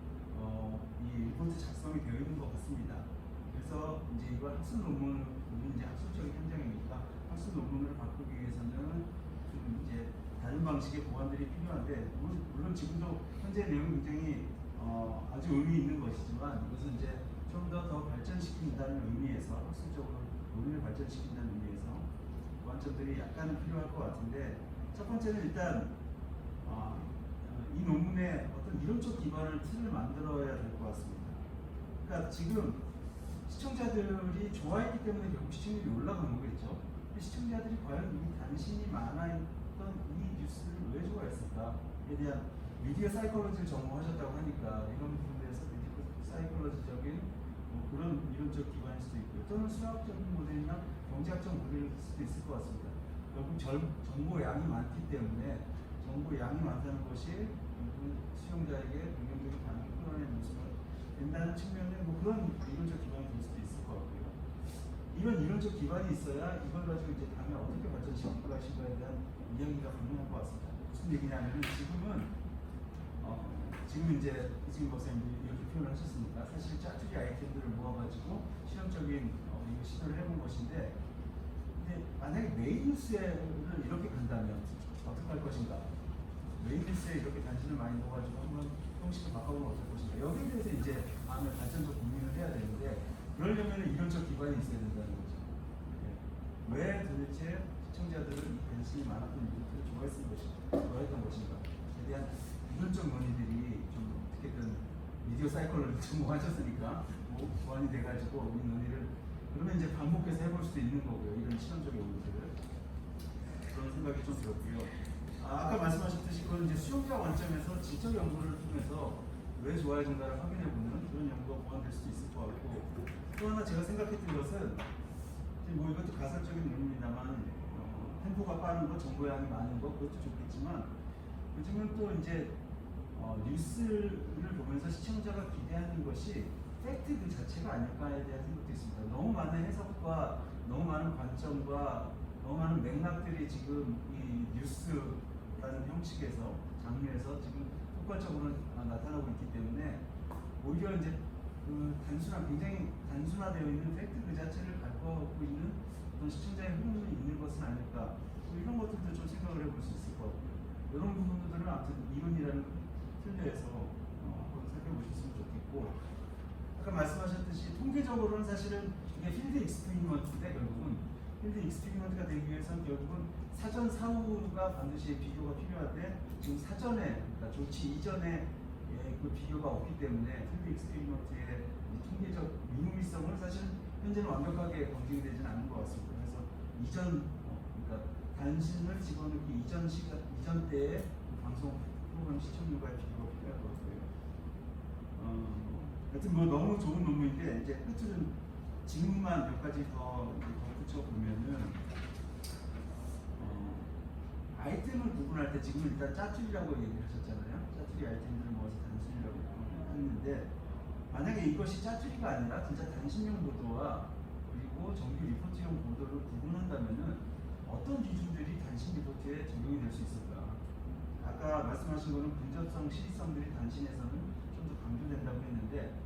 A: 이 리포트 작성이 되어 있는 것 같습니다. 그래서 이제 이걸 학술 논문은 이제 학술적인 현장이니까 학술 논문으로 바꾸기 위해서는 좀 이제 다른 방식의 보완들이 필요한데 물론 지금도 현재 내용이 굉장히 아주 의미 있는 것이지만 이것은 이제 좀 더 발전시킨다는 의미에서 학술적으로 논의를 발전시킨다는 의미에서 보완점들이 약간은 필요할 것 같은데 첫 번째는 일단 이 논문에 어떤 이론적 기반을 틀을 만들어야 될 것 같습니다. 그러니까 지금 시청자들이 좋아했기 때문에 결국 시청률이 올라간 거겠죠. 근데 시청자들이 과연 이 단신이 많아있던 이 뉴스를 왜 좋아했을까에 대한 미디어 사이콜로지를 전공하셨다고 하니까 이런 부분에서 미디어 사이콜로지적인 그런 이론적 기반일 수도 있고요. 또는 수학적인 모델이나 경제학적 모델일 수도 있을 것 같습니다. 결국 정보 양이 많기 때문에 정보 양이 많다는 것이 수용자에게 긍정적인 반응을 끌어내는 모습을 된다는 측면에 그런 이론적 기반이 될 수도 있을 것 같고요. 이런 이론적 기반이 있어야 이걸 가지고 이제 다음에 어떻게 발전시킬 것인가에 대한 이야기가 가능할 것 같습니다. 무슨 얘기냐면 지금 이제 이승윤 박사님이 이렇게 표현을 하셨으니까 사실 짜투리 아이템들을 모아가지고 실험적인 시도를 해본 것인데 근데 만약에 메인 뉴스를 이렇게 간다면 어떻게 할 것인가? 메인 뉴스에 이렇게 단신을 많이 넣어가지고 한번 형식을 바꿔보면 어떨 것인가? 여기에 대해서 이제 다음에 발전적 고민을 해야 되는데 그러려면 이론적 기반이 있어야 된다는 거죠. 왜 도대체 시청자들은 이 단신이 많았던 이유를 좋아했던 것인가에 대한 이론적 논의들이 좀 어떻게든 미디어 사이클을 전공하셨으니까 보완이 돼가지고 이 논의를 그러면 이제 반복해서 해볼 수도 있는 거고요. 이런 실험적 연구들을 그런 생각이 좀 들었고요. 아까 말씀하셨듯이 그건 이제 수용자 관점에서 지적 연구를 통해서 왜 좋아해준가를 확인해보는 그런 연구가 보완될 수도 있을 것 같고 또 하나 제가 생각했던 것은 이것도 가설적인 논문입니다만 템포가 빠른 거, 정보량이 많은 거 그것도 좋겠지만 요즘은 또 이제 뉴스를 보면서 시청자가 기대하는 것이 팩트 그 자체가 아닐까에 대한 생각도 있습니다. 너무 많은 해석과 너무 많은 관점과 너무 많은 맥락들이 지금 이 뉴스라는 형식에서 장르에서 지금 폭발적으로 나타나고 있기 때문에 오히려 이제 그 굉장히 단순화되어 있는 팩트 그 자체를 갖고 있는 어떤 시청자의 흐름이 있는 것은 아닐까 이런 것들도 좀 생각을 해볼 수 있을 것 같고요. 이런 부분들은 아무튼 이론이라는 틀 내에서 한번 살펴보셨으면 좋겠고 아까 말씀하셨듯이 통계적으로는 사실은 이게 필드 익스피리먼트인데 결국은 필드 익스피리먼트가 되기 위해서는 결국은 사전 사후가 반드시 비교가 필요한데 지금 사전에 그러니까 조치 이전에 그 비교가 없기 때문에 필드 익스피리먼트의 통계적 유의미성은 사실 현재는 완벽하게 검증이 되지는 않은 것 같습니다. 그래서 그러니까 단신을 집어넣기 이전 때의 방송 프로그램 시청률과의 비교가 필요할 것 같고요. 하여튼 너무 좋은 논문인데 이제 끝으로 질문만 몇 가지 더 덧붙여 보면은 아이템을 구분할 때 지금 일단 짜투리라고 얘기하셨잖아요. 짜투리 아이템들을 모아서 단순이라고 했는데 만약에 이것이 짜투리가 아니라 진짜 단신용 보도와 그리고 정규 리포트용 보도를 구분한다면은 어떤 기준들이 단신 리포트에 적용이 될 수 있을까? 아까 말씀하신 거는 근접성, 시의성들이 단신에서는 좀 더 강조된다고 했는데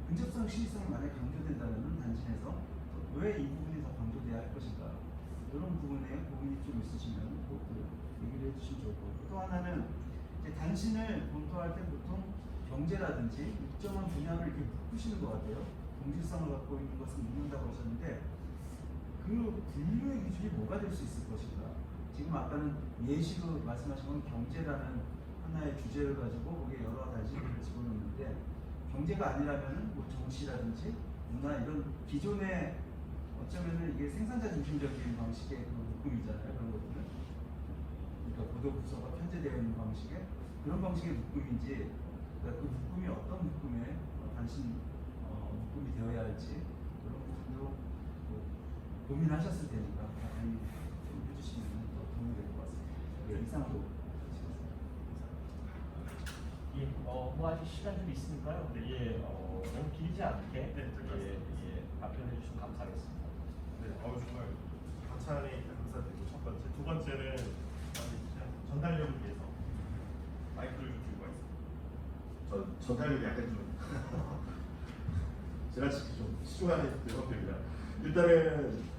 A: 근접성, 시의성이 만약에 강조된다면 단신에서 왜 이 부분이 더 강조돼야 할 것인가 이런 부분에 고민이 좀 있으시면 그것도 얘기를 해주시면 좋을 거고 또 하나는 이제 단신을 검토할 때 보통 경제라든지 일정한 분야를 이렇게 묶으시는 것 같아요. 동질성을 갖고 있는 것을 묶는다고 하셨는데 그 분류의 기준이 뭐가 될 수 있을 것인가? 지금 아까는 예시로 말씀하신 건 경제라는 하나의 주제를 가지고 거기에 여러 단신들을 집어넣는데 경제가 아니라면은 뭐 정치라든지 문화 이런 기존의 어쩌면은 이게 생산자 중심적인 방식의 그 묶음이잖아요. 그런 것들은 그러니까 구도 부서가 편제되어 있는 방식의 그런 방식의 묶음인지 그러니까 그 묶음이 어떤 묶음의 단신 묶음이 되어야 할지 그런 부분도 뭐 고민하셨을 테니까 많이 좀 해주시면 더 도움이 될 것 같습니다. 네, 이상으로
B: 예, 뭐 아직 시간 좀 있으니까요. 근데 너무 길지 않게 답변해 주시면 감사하겠습니다.
C: 네, 정말 감사하니 감사드리고 첫 번째, 두 번째는 그냥 전달력을 위해서 마이크를 좀 들고 있습니다. 전달력이 약간 좀 지나치게 좀 시중하는 대목입니다. 일단은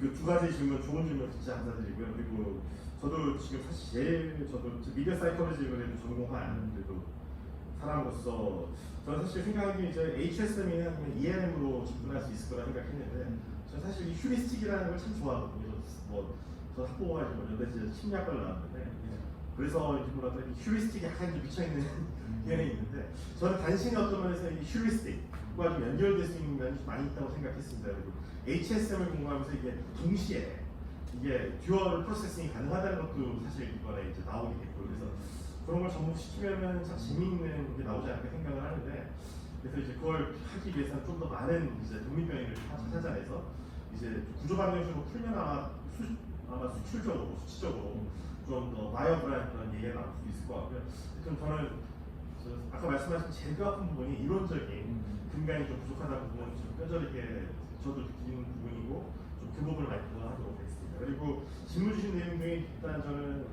C: 그 두 가지 질문, 좋은 질문 진짜 감사드리고요. 그리고 저도 지금 사실 제일 저도 미디어 사이콜로지를 그래도 전공한 그래도 사람으로서 저는 사실 생각하기에 이제 HSM이나 아니면 ELM으로 접근할 수 있을 거라 생각했는데 저는 사실 이 휴리스틱이라는 걸 참 좋아하거든요. 저 학부모가지고 연대 심리학과를 나왔는데 그래서 이제 뭐랄까 이 휴리스틱이 약간 좀 미쳐있는 면이 있는데 저는 단신의 어떤 면에서 이 휴리스틱과 좀 연결될 수 있는 면이 좀 많이 있다고 생각했습니다. 그리고 HSM을 공부하면서 이게 동시에 이게 듀얼 프로세싱이 가능하다는 것도 사실 이번에 이제 나오게 됐고 그래서 그런 걸 접목시키면은 참 재미있는 게 나오지 않을까 생각을 하는데 그래서 이제 그걸 하기 위해서는 좀 더 많은 이제 독립변이를 찾아내서 이제 구조 방정식으로 풀면 아마 수출적으로 수치적으로 좀 더 바이어블한 그런 얘기가 나올 수 있을 것 같고요. 좀 저는 아까 말씀하신 제일 뼈아픈 부분이 이론적인 근간이 좀 부족하다는 부분은 좀 뼈저리게 저도 느끼는 부분이고 좀 그 부분을 많이 보완하도록 하겠습니다. 그리고 질문 주신 내용 중에 일단 저는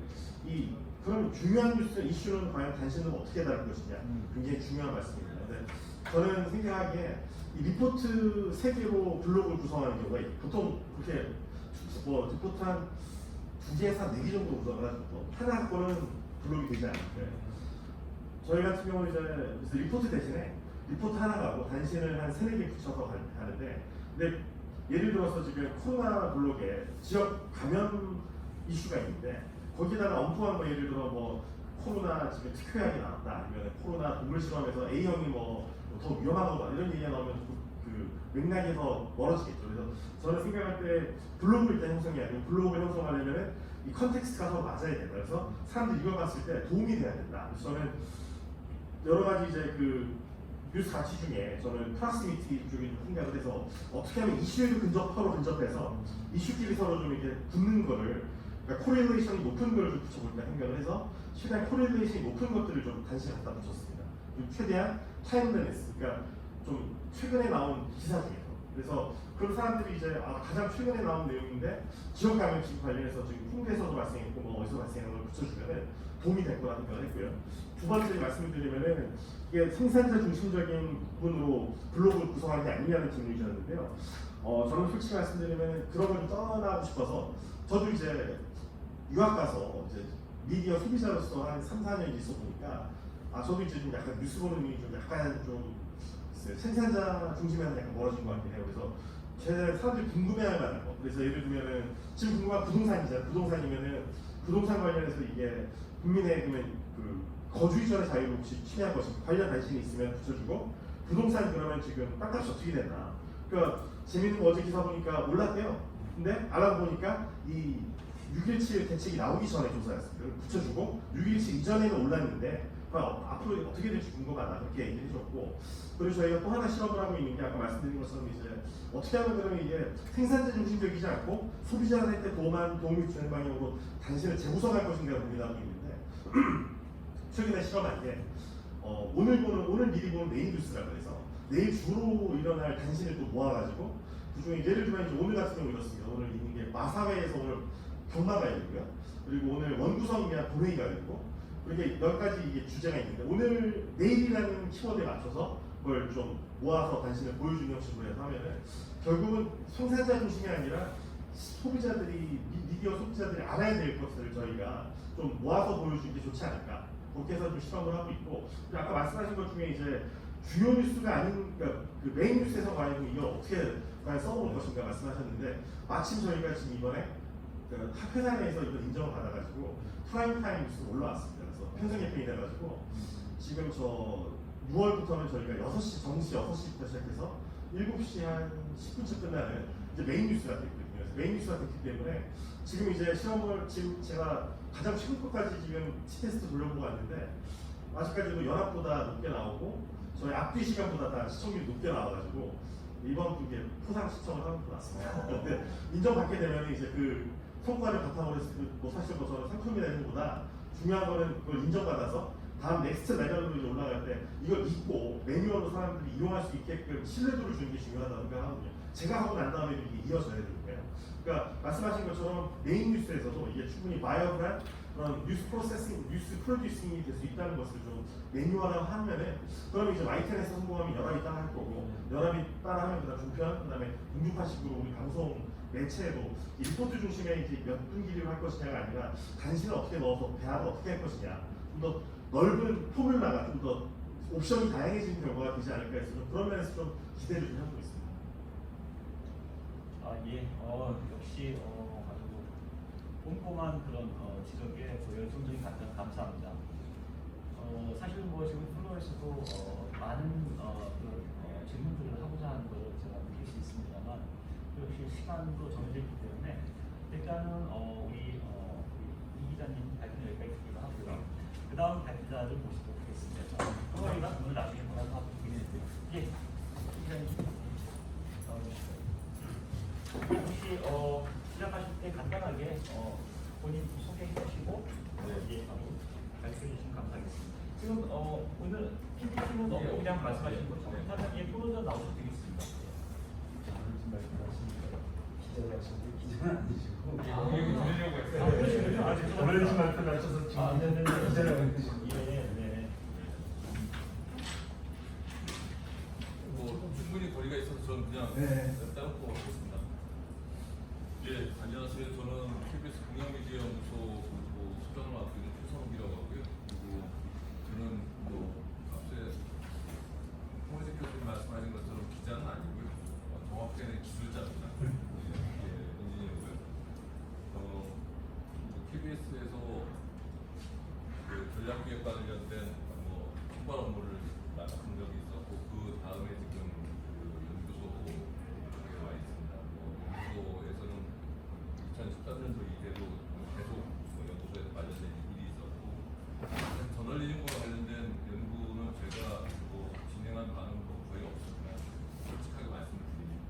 C: 그럼 중요한 뉴스 이슈는 과연 단신으로 어떻게 다룰 것이냐 굉장히 중요한 말씀입니다. 근데 저는 생각하기에 이 리포트 3개로 블록을 구성하는 경우가 보통 그렇게 리포트 한 2개에서 한 4개 정도 구성을 하죠. 하나 거는 블록이 되지 않는데 저희 같은 경우는 이제 그래서 리포트 대신에 리포트 하나 가고 단신을 한 3-4개 붙여서 가는데 근데 예를 들어서 지금 코로나 블록에 지역 감염 이슈가 있는데 거기다가 엉뚱한 거 예를 들어 뭐 코로나 지금 특효약이 나왔다 아니면 코로나 동물 실험에서 A형이 뭐 더 위험한 거다 이런 얘기가 나오면 그 맥락에서 멀어지겠죠. 그래서 저는 생각할 때 블로그를 일단 형성해야 되고 블로그를 형성하려면 이 컨텍스트가 서로 맞아야 된다. 그래서 사람들이 읽어봤을 때 도움이 돼야 된다. 그래서 저는 여러 가지 이제 그 뉴스 가치 중에 저는 프락시미티 쪽에 좀 생각을 해서 어떻게 하면 이슈에도 서로 근접해서 이슈끼리 서로 좀 이렇게 붙는 거를 그러니까 코릴레이션이 높은 걸 좀 붙여볼까 생각을 해서 최대한 코릴레이션이 높은 것들을 좀 단신에 갖다 붙였습니다. 그리고 최대한 타임리니스, 그러니까 좀 최근에 나온 기사 중에서 그래서 그런 사람들이 이제 가장 최근에 나온 내용인데 지역 감염증 관련해서 지금 홍대에서도 발생했고 뭐 어디서 발생한 걸 붙여주면은 도움이 될 거라 생각을 했고요. 두 번째 말씀을 드리면은 이게 생산자 중심적인 부분으로 블로그를 구성하는 게 아니냐는 질문이셨는데요. 저는 솔직히 말씀드리면 그런 걸 떠나고 싶어서 저도 이제 유학 가서 이제 미디어 소비자로서 한 3-4년 있어 보니까 저도 이제 좀 약간 뉴스 보는 눈이 좀 약간 좀 생산자 중심에는 약간 멀어진 것 같긴 해요. 그래서 제가 사람들이 궁금해할 만한 거. 그래서 예를 들면은 지금 궁금한 부동산이잖아요. 부동산이면은 부동산 관련해서 이게 국민의 그 거주 이전의 자유를 혹시 침해할 것인가 관련 단신이 있으면 붙여주고 부동산 그러면 지금 땅값이 어떻게 됐나. 그러니까 재밌는 거 어제 기사 보니까 올랐대요. 근데 알아보니까 이 6.17 대책이 나오기 전에 조사였습니다. 붙여주고 6.17 이전에는 올랐는데 앞으로 어떻게 될지 궁금하다 그렇게 얘기를 해줬고 그리고 저희가 또 하나 실험을 하고 있는 게 아까 말씀드린 것처럼 이제 어떻게 하면 그러면 이게 생산자 중심적이지 않고 소비자한테 도움이 주는 방향으로 단신을 재구성할 것인가 고민하고 있는데 최근에 실험한 게 오늘 미리 보는 메인 뉴스라고 해서 내일 주로 일어날 단신을 또 모아가지고 그중에 예를 들면 이제 오늘 같은 경우 이렇습니다. 오늘 있는 게 마사회에서 오늘 경마가 열리고요. 그리고 오늘 원구성이나 본회의가 열리고 이렇게 몇 가지 이게 주제가 있는데 오늘 내일이라는 키워드에 맞춰서 걸 좀 모아서 당신을 보여주는 형식으로 해서 하면은 결국은 생산자 중심이 아니라 소비자들이 미디어 소비자들이 알아야 될 것을 저희가 좀 모아서 보여주는 게 좋지 않을까 그렇게 해서 좀 실험을 하고 있고 그리고 아까 말씀하신 것 중에 이제 주요 뉴스가 아닌 그러니까 그 메인 뉴스에서 과연 이걸 어떻게 과연 써볼 것인가 말씀하셨는데 마침 저희가 지금 이번에 그 회사 내에서 이걸 인정을 받아가지고 프라임 타임 뉴스가 올라왔습니다. 그래서 편성 캠페인 해가지고 지금 저 6월부터는 저희가 6시 정시 6시부터 시작해서 7시 한 10분쯤 끝나는 이제 메인 뉴스가 되거든요. 그래서 메인 뉴스가 됐기 때문에 지금 이제 시험을 지금 제가 가장 최근 것까지 지금 테스트 돌려보고 왔는데 아직까지도 연합보다 높게 나오고 저희 앞뒤 시간보다 다 시청률이 높게 나와가지고 이번 분께 포상 시청을 하고 났습니다. 근데 인정받게 되면 이제 그 성과를 바탕으로 해서 뭐 사실 뭐 저는 상품이 되는 것보다 중요한 거는 그걸 인정받아서 다음 넥스트 레벨로 이제 올라갈 때 이걸 믿고 매뉴얼로 사람들이 이용할 수 있게끔 신뢰도를 주는 게 중요하다고 생각하거든요. 제가 하고 난 다음에 이게 이어져야 되니까요. 그러니까 말씀하신 것처럼 메인 뉴스에서도 이게 충분히 바이어블한 그런 뉴스 프로세싱, 뉴스 프로듀싱이 될 수 있다는 것을 좀 매뉴얼화 하면은 그럼 이제 YTN에서 성공하면 연합이 따라할 거고 연합이 따라하면 그다음 종편, 그다음에 공중파식으로 우리 방송 매체도 리포트 중심의 이제 몇 분 길이로 할 것이냐가 아니라 단신을 어떻게 넣어서 대화를 어떻게 할 것이냐 좀 더 넓은 포뮬라가 좀 더 옵션이 다양해지는 결과가 되지 않을까 해서 좀 그런 면에서 좀 기대를 좀 하고 있습니다.
B: 아, 예. 역시 아주 꼼꼼한 그런 지적에 열정적인 답변 감사합니다. 사실 뭐 지금 플로에서도 많은 그런 질문들을 하고자 하는 것을 제가 느낄 수 있습니다만 역시 시간도 정해져 있기 때문에 일단은 우리 이 기자님 발표 여기까지 듣기로 하고요. 그 다음 발표자를 모시도록 하겠습니다. 그거이나 오늘 나중에 뭐라도 하고 있는데요. 예, 기자님. 혹시 시작하실 때 간단하게 본인 소개해 주시고 예, 바로 발표해 주시면 감사하겠습니다. 지금 오늘 PPT는 그냥 말씀하신 것처럼 사장님 프로저 나오셔도 되겠습니다.
A: 무슨 말씀하십니까? 기자를 하시는데 기자는 아니시고
D: 얘기 들으려고 했어요.
B: 그러시군요. 아, 죄송합니다.
A: 오렌지 말투를 하셔서 지금
B: 네네네.
A: 기자를 하시고
B: 예, 네.
D: 뭐 충분히 거리가 있어서 저는 그냥
A: 네.
D: 따놓고 하겠습니다. 예, 안녕하세요. 저는 KBS 공영미디어연구소 그리고 수장을 맡고 있는 최성욱이라고 하고요. 그리고 저는 뭐 앞서 홍원식 교수님 말씀하신 것처럼 기자는 아니고요. 정확히는 기술자입니다. 예, 엔지니어고요. KBS에서 그 전략기획 관련된 뭐 총괄 업무를 맡은 적이 있었고 그 다음에 지금 그 연구소에 와 있습니다. 연구소에서는 2014년도 이래로 계속 연구소에서 관련된 일이 있었고 저널리즘과 관련된 연구는 제가 뭐 진행한 바는 뭐 거의 없습니다. 솔직하게 말씀드립니다.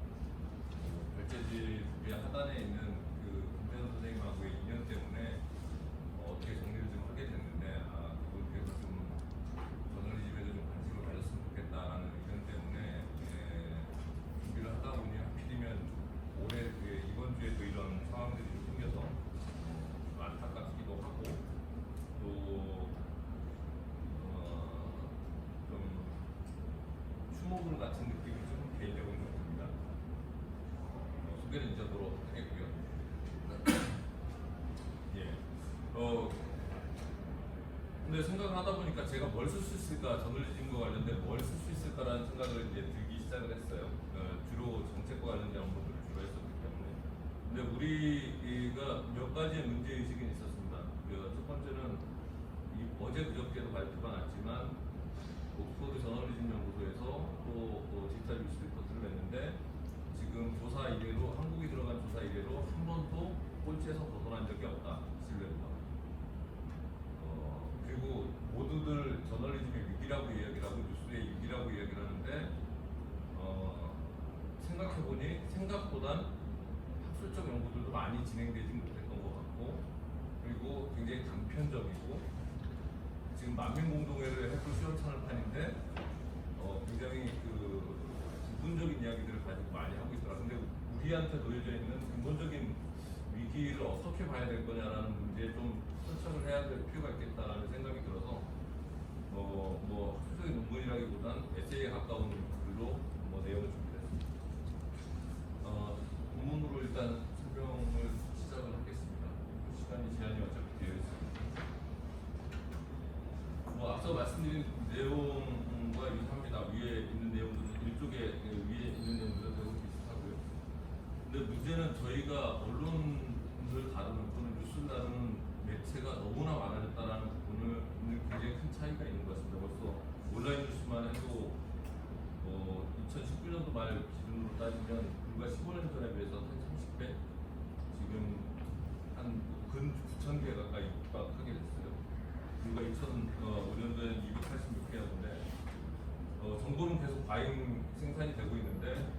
D: 별재질의 하단에 있는 그 김태현 선생님하고의 인연 때문에 어떻게 정리를 좀 하게 됐는데 그분께서 좀 저널리즘에도 좀 관심을 가졌으면 좋겠다라는 의견 때문에 준비를 하다 보니 하필이면 올해 이번 주에도 이런 상황들이 좀 생겨서 안타깝기도 하고 또 좀 추모글 같은 느낌이 좀 개인적으로 좀 듭니다. 소개는 이전으로 하겠고요. 예. 근데 생각을 하다 보니까 제가 뭘 쓸 수 있을까, 저널리즘과 관련된 뭘 쓸 수 있을까라는 생각을 이제 들기 시작을 했어요. 주로 정책과 관련된 업무들을 주로 했었기 때문에. 근데 우리가 몇 가지의 문제 의식이 있었습니다. 첫 번째는 어제 그저께도 발표가 났지만 옥스퍼드 저널리즘 연구소에서 또 디지털 뉴스 리포트를 냈는데 지금 조사 이래로 한국이 들어간 조사 이래로 한 번도 꼴찌에서 벗어난 적이 없다. 신뢰도가. 그리고 모두들 저널리즘의 위기라고 이야기를 하고 뉴스의 위기라고 이야기를 하는데 생각해보니 생각보단 학술적 연구들도 많이 진행되지 못했던 것 같고 그리고 굉장히 단편적이고 지금 만민공동회를 해도 시원찮을 판인데 굉장히 그 부분적인 이야기들을 가지고 많이 하고 있더라. 근데 우리한테 놓여져 있는 근본적인 위기를 어떻게 봐야 될 거냐라는 문제에 좀 설정을 해야 될 필요가 있겠다라는 생각이 들어서 뭐 학술적인 논문이라기보단 에세이에 가까운 글로 내용을 준비했습니다. 본문으로 일단 설명을 시작을 하겠습니다. 시간이 제한이 어차피 되어 있습니다. 앞서 말씀드린 내용과 유사합니다. 위에 있는 내용들은 일종의 위에 있는 내용들은 매우 비슷하고요. 근데 문제는 저희가 언론을 다루는 또는 뉴스를 다루는 매체가 너무나 많아졌다는 부분을 굉장히 큰 차이가 있는 것 같습니다. 벌써 온라인 뉴스만 해도 2019년도 말 기준으로 따지면 불과 15년 전에 비해서 한 30배, 지금 한 근 9,000개 가까이 육박하게 됐어요. 우리가 2005년도에 286개였는데 정보는 계속 과잉 생산이 되고 있는데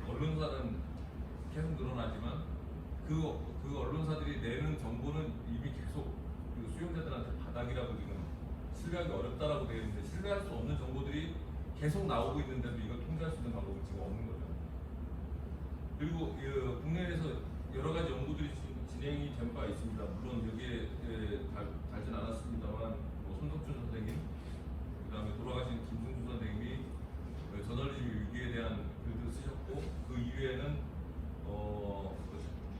D: 언론사는 계속 늘어나지만 그 언론사들이 내는 정보는 이미 계속 그 수용자들한테 바닥이라고 지금 신뢰하기 어렵다라고 되어 있는데 신뢰할 수 없는 정보들이 계속 나오고 있는데도 이걸 통제할 수 있는 방법은 지금 없는 거죠. 그리고 국내에서 여러 가지 연구들이 진행이 된 바 있습니다. 물론 여기에 달진 않았습니다만 손석준 선생님, 그다음에 돌아가신 김승주 선생님이 저널리즘 위기에 대한 글도 쓰셨고 그 이외에는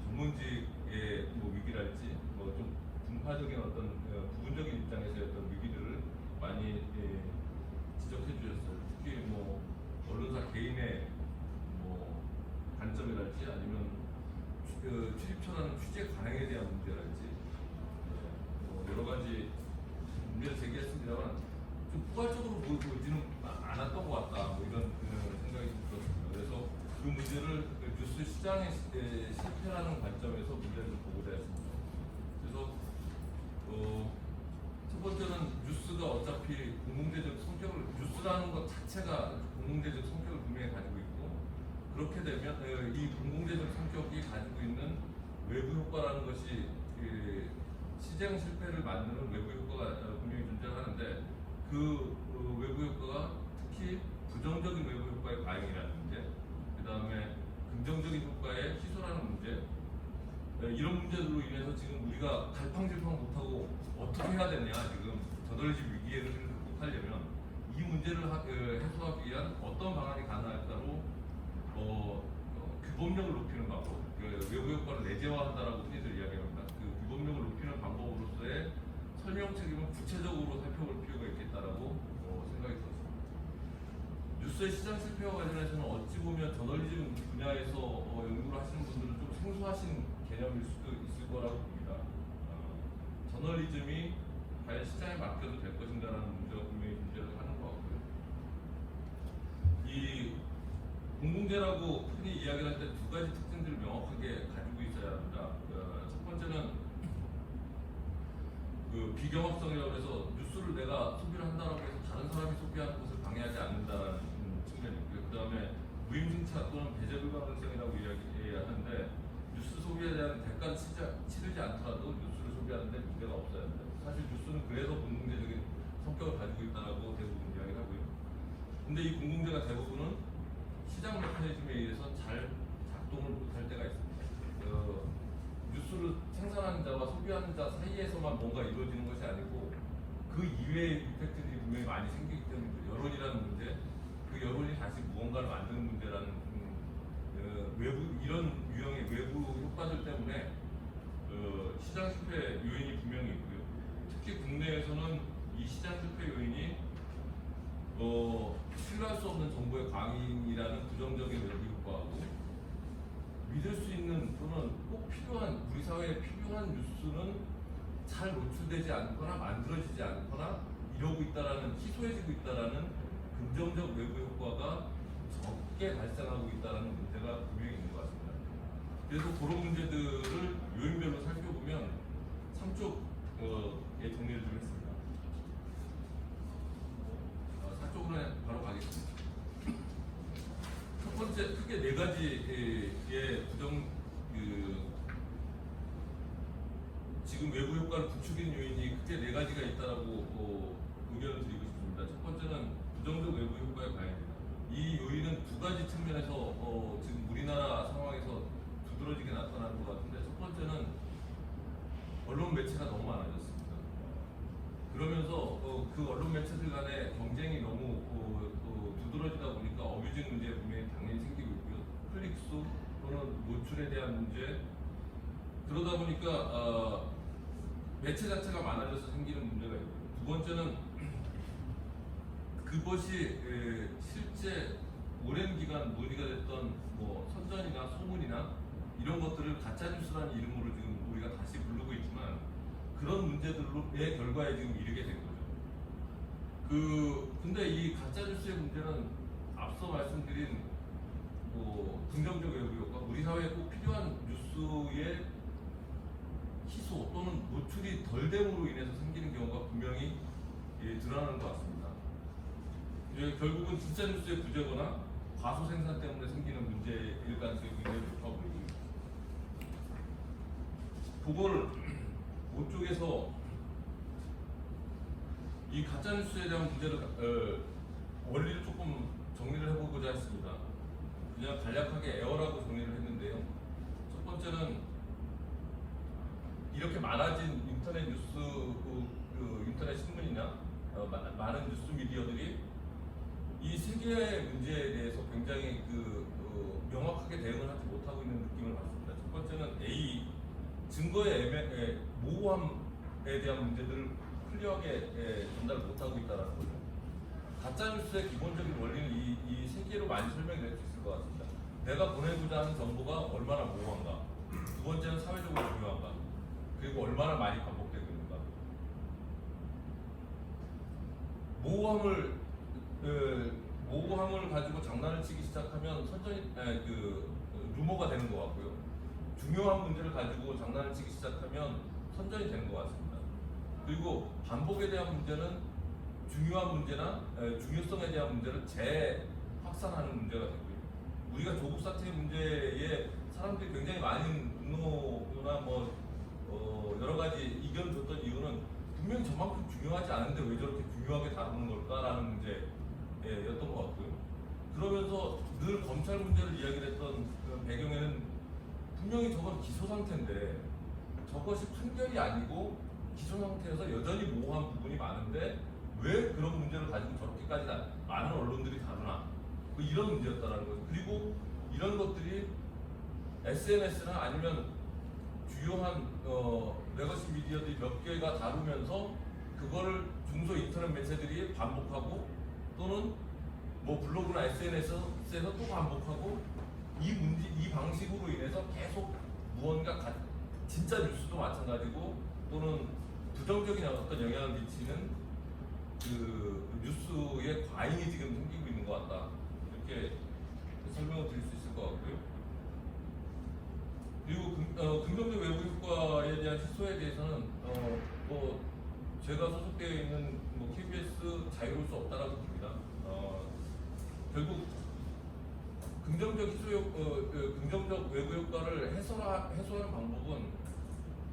D: 전문직의 위기랄지 좀 분파적인 어떤 부분적인 입장에서의 어떤 위기들을 많이 지적해 주셨어요. 특히 언론사 개인의 관점이랄지 아니면 출입처라는 취재 관행에 대한 문제랄지 여러 가지 문제를 제기했습니다만 좀 포괄적으로 보이지는 않았던 것 같다 이런 생각이 들었습니다. 그래서 그 문제를 뉴스 시장의 실패라는 관점에서 문제를 좀 보고자 했습니다. 그래서 첫 번째는 뉴스가 어차피 공공재적 성격을 뉴스라는 것 자체가 공공재적 성격을 분명히 가지고 있고 그렇게 되면 이 공공재적 성격이 가지고 있는 외부 효과라는 것이 시장 실패를 만드는 외부 효과가 분명히 존재하는데 그 외부 효과가 특히 부정적인 외부 효과의 과잉이라는 문제, 그 다음에 긍정적인 효과의 희소라는 문제, 이런 문제들로 인해서 지금 우리가 갈팡질팡 못하고 어떻게 해야 되냐 지금 저널리즘 위기를 극복하려면 이 문제를 해소하기 위한 어떤 방안이 가능할까로 규범력을 높이는 방법, 외부 효과를 내재화한다라고 흔히들 이야기합니다. 그 규범력을 높이는 방법으로서의 설명 책임을 구체적으로 살펴볼 필요가 있겠다라고 생각이 들었습니다. 뉴스의 시장 실패와 관련해서는 어찌 보면 저널리즘 분야에서 연구를 하시는 분들은 좀 생소하신 개념일 수도 있을 거라고 봅니다. 저널리즘이 과연 시장에 맡겨도 될 것인가라는 문제가 분명히 존재를 하는 것 같고요. 이 공공재라고 흔히 이야기를 할 때 두 가지 특징들을 명확하게 가지고 있어야 합니다. 첫 번째는 그 비경합성이라고 해서 뉴스를 내가 소비를 한다라고 해서 다른 사람이 소비하는 것을 방해하지 않는다는 측면이 있고요. 그 다음에 무임승차 또는 배제 불가능성이라고 이야기하는데 뉴스 소비에 대한 대가를 치르지 않더라도 뉴스를 소비하는데 문제가 없어야 합니다. 사실 뉴스는 그래서 공공재적인 성격을 가지고 있다라고 대부분 이야기를 하고요. 근데 이 공공재가 대부분은 시장 메커니즘에 의해서 잘 작동을 못할 때가 있습니다. 뉴스를 생산하는 자와 소비하는 자 사이에서만 뭔가 이루어지는 것이 아니고 그 이외의 이펙트들이 분명히 많이 생기기 때문에 여론이라는 문제, 그 여론이 다시 무언가를 만드는 문제라는 외부 이런 유형의 외부 효과들 때문에 시장 실패 요인이 분명히 있고요. 특히 국내에서는 이 시장 실패 요인이 신뢰할 수 없는 정보의 광인이라는 부정적인 외부 효과하고 믿을 수 있는 또는 꼭 필요한 우리 사회에 필요한 뉴스는 잘 노출되지 않거나 만들어지지 않거나 이러고 있다라는 희소해지고 있다라는 긍정적 외부 효과가 적게 발생하고 있다라는 문제가 분명히 있는 것 같습니다. 그래서 그런 문제들을 요인별로 살펴보면 3쪽에 정리를 좀 했습니다. 4쪽으로 바로 가겠습니다. 첫 번째 크게 네 가지의 지금 외부 효과를 부추기는 요인이 크게 네 가지가 있다라고 의견을 드리고 싶습니다. 첫 번째는 부정적 외부 효과의 과잉입니다. 이 요인은 두 가지 측면에서 지금 우리나라 상황에서 두드러지게 나타나는 것 같은데 첫 번째는 언론 매체가 너무 많아졌습니다. 그러면서 그 언론 매체들 간의 경쟁이 너무 두드러지다 보니까 어뷰징 문제 분명히 당연히 생기고 있고요. 클릭수 또는 노출에 대한 문제, 그러다 보니까 매체 자체가 많아져서 생기는 문제가 있고요. 두 번째는 그것이 실제 오랜 기간 논의가 됐던 뭐 선전이나 소문이나 이런 것들을 가짜뉴스라는 이름으로 지금 우리가 다시 부르고 있지만 그런 문제들로의 결과에 지금 이르게 된 거죠. 근데 이 가짜뉴스의 문제는 앞서 말씀드린 뭐 긍정적 외부 효과, 우리 사회에 꼭 필요한 뉴스의 희소 또는 노출이 덜 됨으로 인해서 생기는 경우가 분명히 드러나는 것 같습니다. 결국은 진짜 뉴스의 부재거나 과소 생산 때문에 생기는 문제일 가능성이 굉장히 높아 보입니다. 그거를 그쪽에서 이 가짜뉴스에 대한 문제를 원리를 조금 정리를 해보고자 했습니다. 그냥 간략하게 에어라고 정리를 했는데요. 첫 번째는 이렇게 많아진 인터넷 뉴스, 인터넷 신문이나 많은 뉴스 미디어들이 이 세계의 문제에 대해서 굉장히 명확하게 대응을 하지 못하고 있는 느낌을 받습니다. 첫 번째는 A, 증거의 모호함에 대한 문제들을 클리어하게 전달 못하고 있다는 거죠. 가짜뉴스의 기본적인 원리는 이 세계로 많이 설명이 될 수 있을 것 같습니다. 내가 보내고자 하는 정보가 얼마나 모호한가, 두 번째는 사회적으로 중요한가, 그리고 얼마나 많이 반복되고 있는가. 모호함을 가지고 장난을 치기 시작하면 루머가 되는 것 같고요. 중요한 문제를 가지고 장난을 치기 시작하면 선전이 되는 것 같습니다. 그리고 반복에 대한 문제는 중요한 문제나 중요성에 대한 문제를 재확산하는 문제가 되고요. 우리가 조국 사태 문제에 사람들이 굉장히 많은 분노나 여러 가지 이견을 줬던 이유는 분명히 저만큼 중요하지 않은데 왜 저렇게 중요하게 다루는 걸까라는 문제였던 것 같고요. 그러면서 늘 검찰 문제를 이야기를 했던 그 배경에는 분명히 저건 기소 상태인데 저것이 판결이 아니고 기소 상태에서 여전히 모호한 부분이 많은데 왜 그런 문제를 가지고 저렇게까지 많은 언론들이 다루나, 이런 문제였다는 거죠. 그리고 이런 것들이 SNS나 아니면 주요한 레거시 미디어들이 몇 개가 다루면서 그거를 중소 인터넷 매체들이 반복하고 또는 뭐 블로그나 SNS에서 또 반복하고 이 방식으로 인해서 계속 무언가 진짜 뉴스도 마찬가지고 또는 부정적인 어떤 영향을 미치는 그 뉴스의 과잉이 지금 생기고 있는 것 같다, 이렇게 설명을 드릴 수 있을 것 같고요. 그리고 긍정적 외부 효과에 대한 희소에 대해서는 제가 소속되어 있는 KBS 자유로울 수 없다라고 봅니다. 결국 긍정적 긍정적 외부 효과를 해소하는 방법은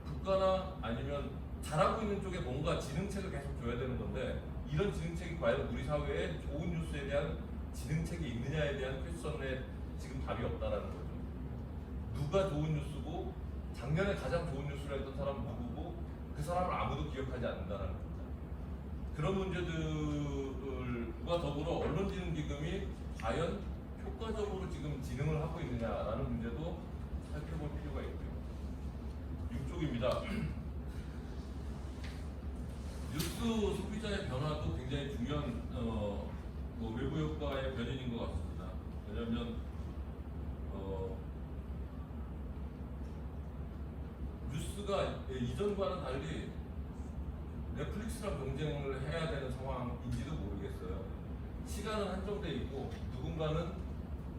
D: 국가나 아니면 잘하고 있는 쪽에 뭔가 진흥책을 계속 줘야 되는 건데, 이런 진흥책이 과연 우리 사회에 좋은 뉴스에 대한 진흥책이 있느냐에 대한 퀘스천에 지금 답이 없다라는 거죠. 누가 좋은 뉴스고 작년에 가장 좋은 뉴스를 했던 사람은 누구고 그 사람을 아무도 기억하지 않는다는 겁니다. 그런 문제들과 더불어 언론진흥기금이 과연 효과적으로 지금 진흥을 하고 있느냐라는 문제도 살펴볼 필요가 있고요. 6쪽입니다. 뉴스 소비자의 변화도 굉장히 중요한 외부 효과의 변인인 것 같습니다. 왜냐하면 뉴스가 이전과는 달리 넷플릭스랑 경쟁을 해야 되는 상황인지도 모르겠어요. 시간은 한정돼 있고 누군가는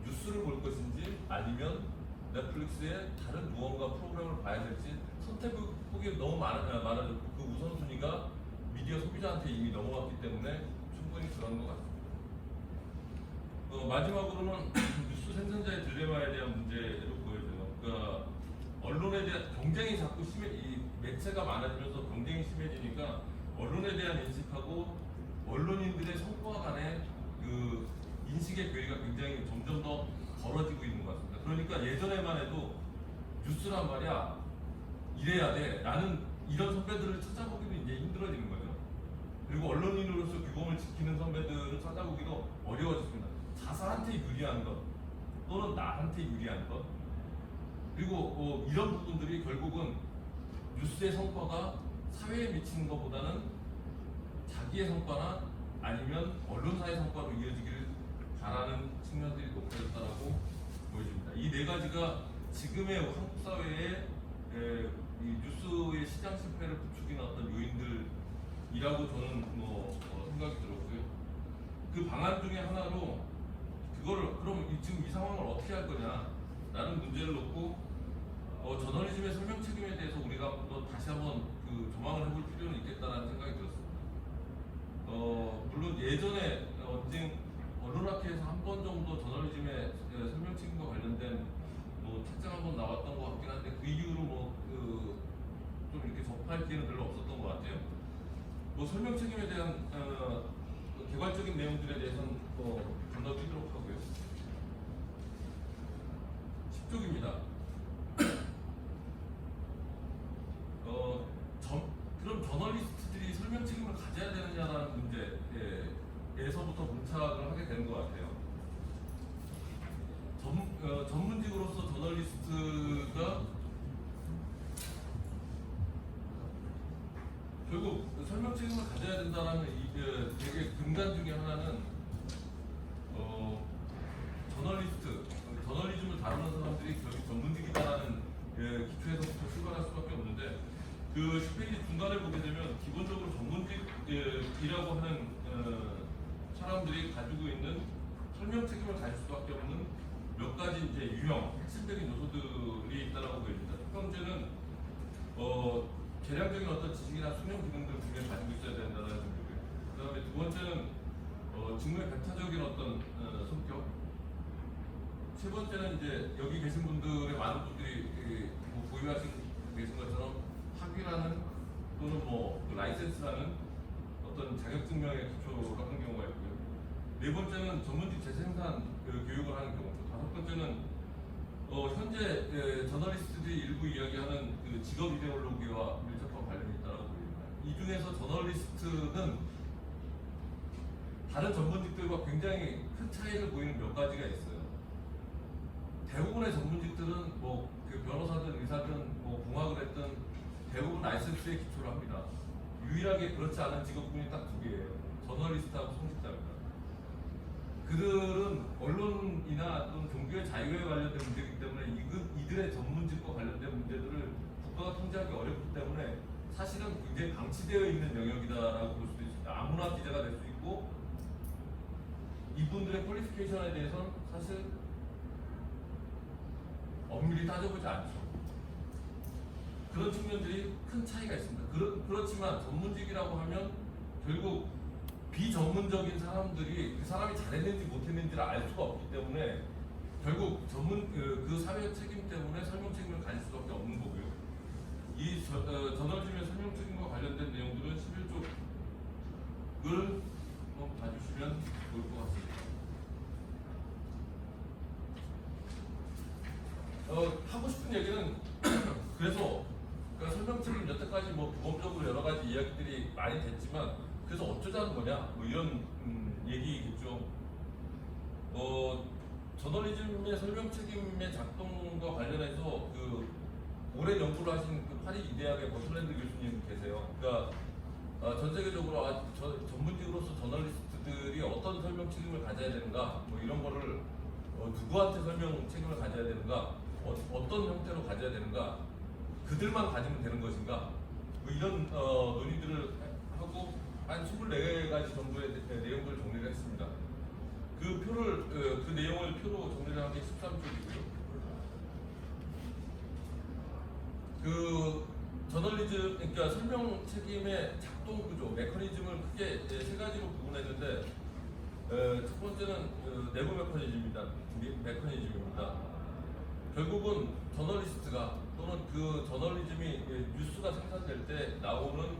D: 뉴스를 볼 것인지 아니면 넷플릭스의 다른 무언가 프로그램을 봐야 될지 선택폭이 너무 많아졌고 그 우선순위가 미디어 소비자한테 이미 넘어갔기 때문에 충분히 그런 것 같습니다. 마지막으로는 뉴스 생산자의 딜레마에 대한 문제로 보여져요. 그러니까 언론에 대한 경쟁이 자꾸 이 매체가 많아지면서 경쟁이 심해지니까 언론에 대한 인식하고 언론인들의 성과 간의 그 인식의 괴리가 굉장히 점점 더 벌어지고 있는 것 같습니다. 그러니까 예전에만 해도 뉴스란 말이야 이래야 돼 라는 이런 선배들을 찾아보기도 이제 힘들어지는 거죠. 그리고 언론인으로서 규범을 지키는 선배들을 찾아보기도 어려워졌습니다. 자사한테 유리한 것 또는 나한테 유리한 것 그리고 이런 부분들이 결국은 뉴스의 성과가 사회에 미치는 것보다는 자기의 성과나 아니면 언론사의 성과로 이어지기를 바라는 측면들이 높아졌다라고 보여집니다. 이 네 가지가 지금의 한국 사회의 이 뉴스의 시장 실패를 부추기는 어떤 요인들이라고 저는 생각이 들었고요. 그 방안 중에 하나로 그거를 그럼 지금 이 상황을 어떻게 할 거냐라는 문제를 놓고 저널리즘의 설명 책임에 대해서 우리가 또 다시 한번 그 조망을 해볼 필요는 있겠다는 생각이 들었습니다. 물론 예전에 언론학회에서 한 번 정도 저널리즘의 설명 책임과 관련된 책장 한번 나왔던 것 같긴 한데 그 이후로 좀 이렇게 접할 기회는 별로 없었던 것 같아요. 설명 책임에 대한 개괄적인 내용들에 대해서는 건너뛰도록 하고요. 10쪽입니다. 그럼 저널리스트들이 설명 책임을 가져야 되느냐라는 문제에서부터 문착을 하게 되는 것 같아요. 전문직으로서 저널리스트가 결국 설명 책임을 가져야 된다는 되게 근간 중에 하나는 저널리즘을 다루는 사람들이 결국 전문직이다라는 기초에서부터 출발할 수밖에 없는데 그 10페이지 중간에 보게 되면 기본적으로 전문직이라고 하는 사람들이 가지고 있는 설명 책임을 가질 수밖에 없는 몇 가지 유형, 핵심적인 요소들이 있다라고 보입니다. 첫 번째는 계량적인 어떤 지식이나 수명 기능들을 분명히 가지고 있어야 된다는 점이고요. 그 다음에 두 번째는 직무의 배타적인 어떤 성격. 세 번째는 여기 계신 분들의 많은 분들이 보유하신 계신 것처럼 학위라는 또는 그 라이센스라는 어떤 자격증명의 기초로 하는 경우가 있고요. 네 번째는 전문직 재생산 교육을 하는 경우죠. 다섯 번째는 현재 저널리스트들이 일부 이야기하는 그 직업 이데올로기와 밀접한 관련이 있다고 보입니다. 이 중에서 저널리스트는 다른 전문직들과 굉장히 큰 차이를 보이는 몇 가지가 있어요. 대부분의 전문직들은 그 변호사든 의사든 공학을 했든 대부분 라이센스에 기초를 합니다. 유일하게 그렇지 않은 직업군이 딱 두 개예요. 저널리스트하고 성직자입니다. 그들은 언론이나 또는 종교의 자유에 관련된 문제이기 때문에 이들의 전문직과 관련된 문제들을 국가가 통제하기 어렵기 때문에 사실은 굉장히 방치되어 있는 영역이다라고 볼 수도 있습니다. 아무나 기자가 될 수 있고 이분들의 퀄리피케이션에 대해서는 사실 엄밀히 따져보지 않죠. 그런 측면들이 큰 차이가 있습니다. 그렇지만 전문직이라고 하면 결국 비전문적인 사람들이 그 사람이 잘했는지 못했는지를 알 수가 없기 때문에 결국 그 사회 책임 때문에 설명 책임을 가질 수밖에 없는 거고요. 이 저널리즘의 설명 책임과 관련된 내용들은 11쪽을 한번 봐주시면 좋을 것 같습니다. 하고 싶은 얘기는 그래서 설명 책임 여태까지 규범적으로 여러 가지 이야기들이 많이 됐지만 그래서 어쩌자는 거냐 이런 얘기겠죠. 저널리즘의 설명 책임의 작동과 관련해서 그 오랜 연구를 하신 그 파리 이대학의 버틀랜드 교수님 계세요. 그러니까 전 세계적으로 전문직으로서 저널리스트들이 어떤 설명 책임을 가져야 되는가 이런 거를 누구한테 설명 책임을 가져야 되는가 어떤 형태로 가져야 되는가 그들만 가지면 되는 것인가 이런 논의들을 하고 한 24가지 정도의 내용들을 정리를 했습니다. 그 내용을 표로 정리를 한 게 13쪽이고요. 그 저널리즘, 그러니까 설명 책임의 작동 구조, 메커니즘을 크게 세 가지로 구분했는데 첫 번째는 내부 메커니즘입니다. 결국은 저널리스트가 또는 그 저널리즘이 뉴스가 생산될 때 나오는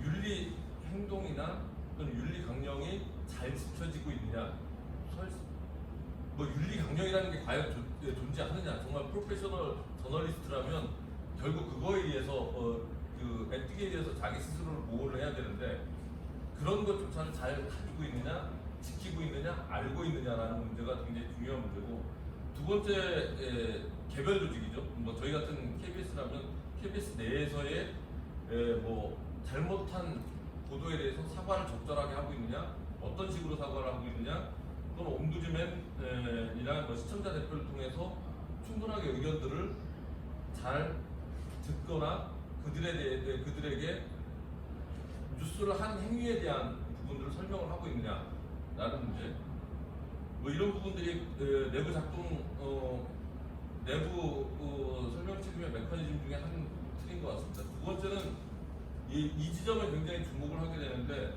D: 윤리 행동이나 또는 윤리 강령이 잘 지켜지고 있느냐, 윤리 강령이라는 게 과연 존재하느냐, 정말 프로페셔널 저널리스트라면 결국 그거에 의해서 그 그 메뚜기에 대해서 자기 스스로를 보호를 해야 되는데 그런 것조차를 잘 가지고 있느냐, 지키고 있느냐, 알고 있느냐라는 문제가 굉장히 중요한 문제고 두 번째 개별 조직이죠. 뭐 저희 같은 KBS라면 KBS 내에서의 뭐 잘못한 보도에 대해서 사과를 적절하게 하고 있느냐, 어떤 식으로 사과를 하고 있느냐, 또는 옴부즈맨이나 뭐 시청자 대표를 통해서 충분하게 의견들을 잘 듣거나 그들에게 뉴스를 한 행위에 대한 부분들을 설명을 하고 있느냐라는 문제. 뭐 이런 부분들이 내부 작동 내부 설명 책임의 메커니즘 중에 한 틀인 것 같습니다. 두 번째는 이 지점에 굉장히 주목을 하게 되는데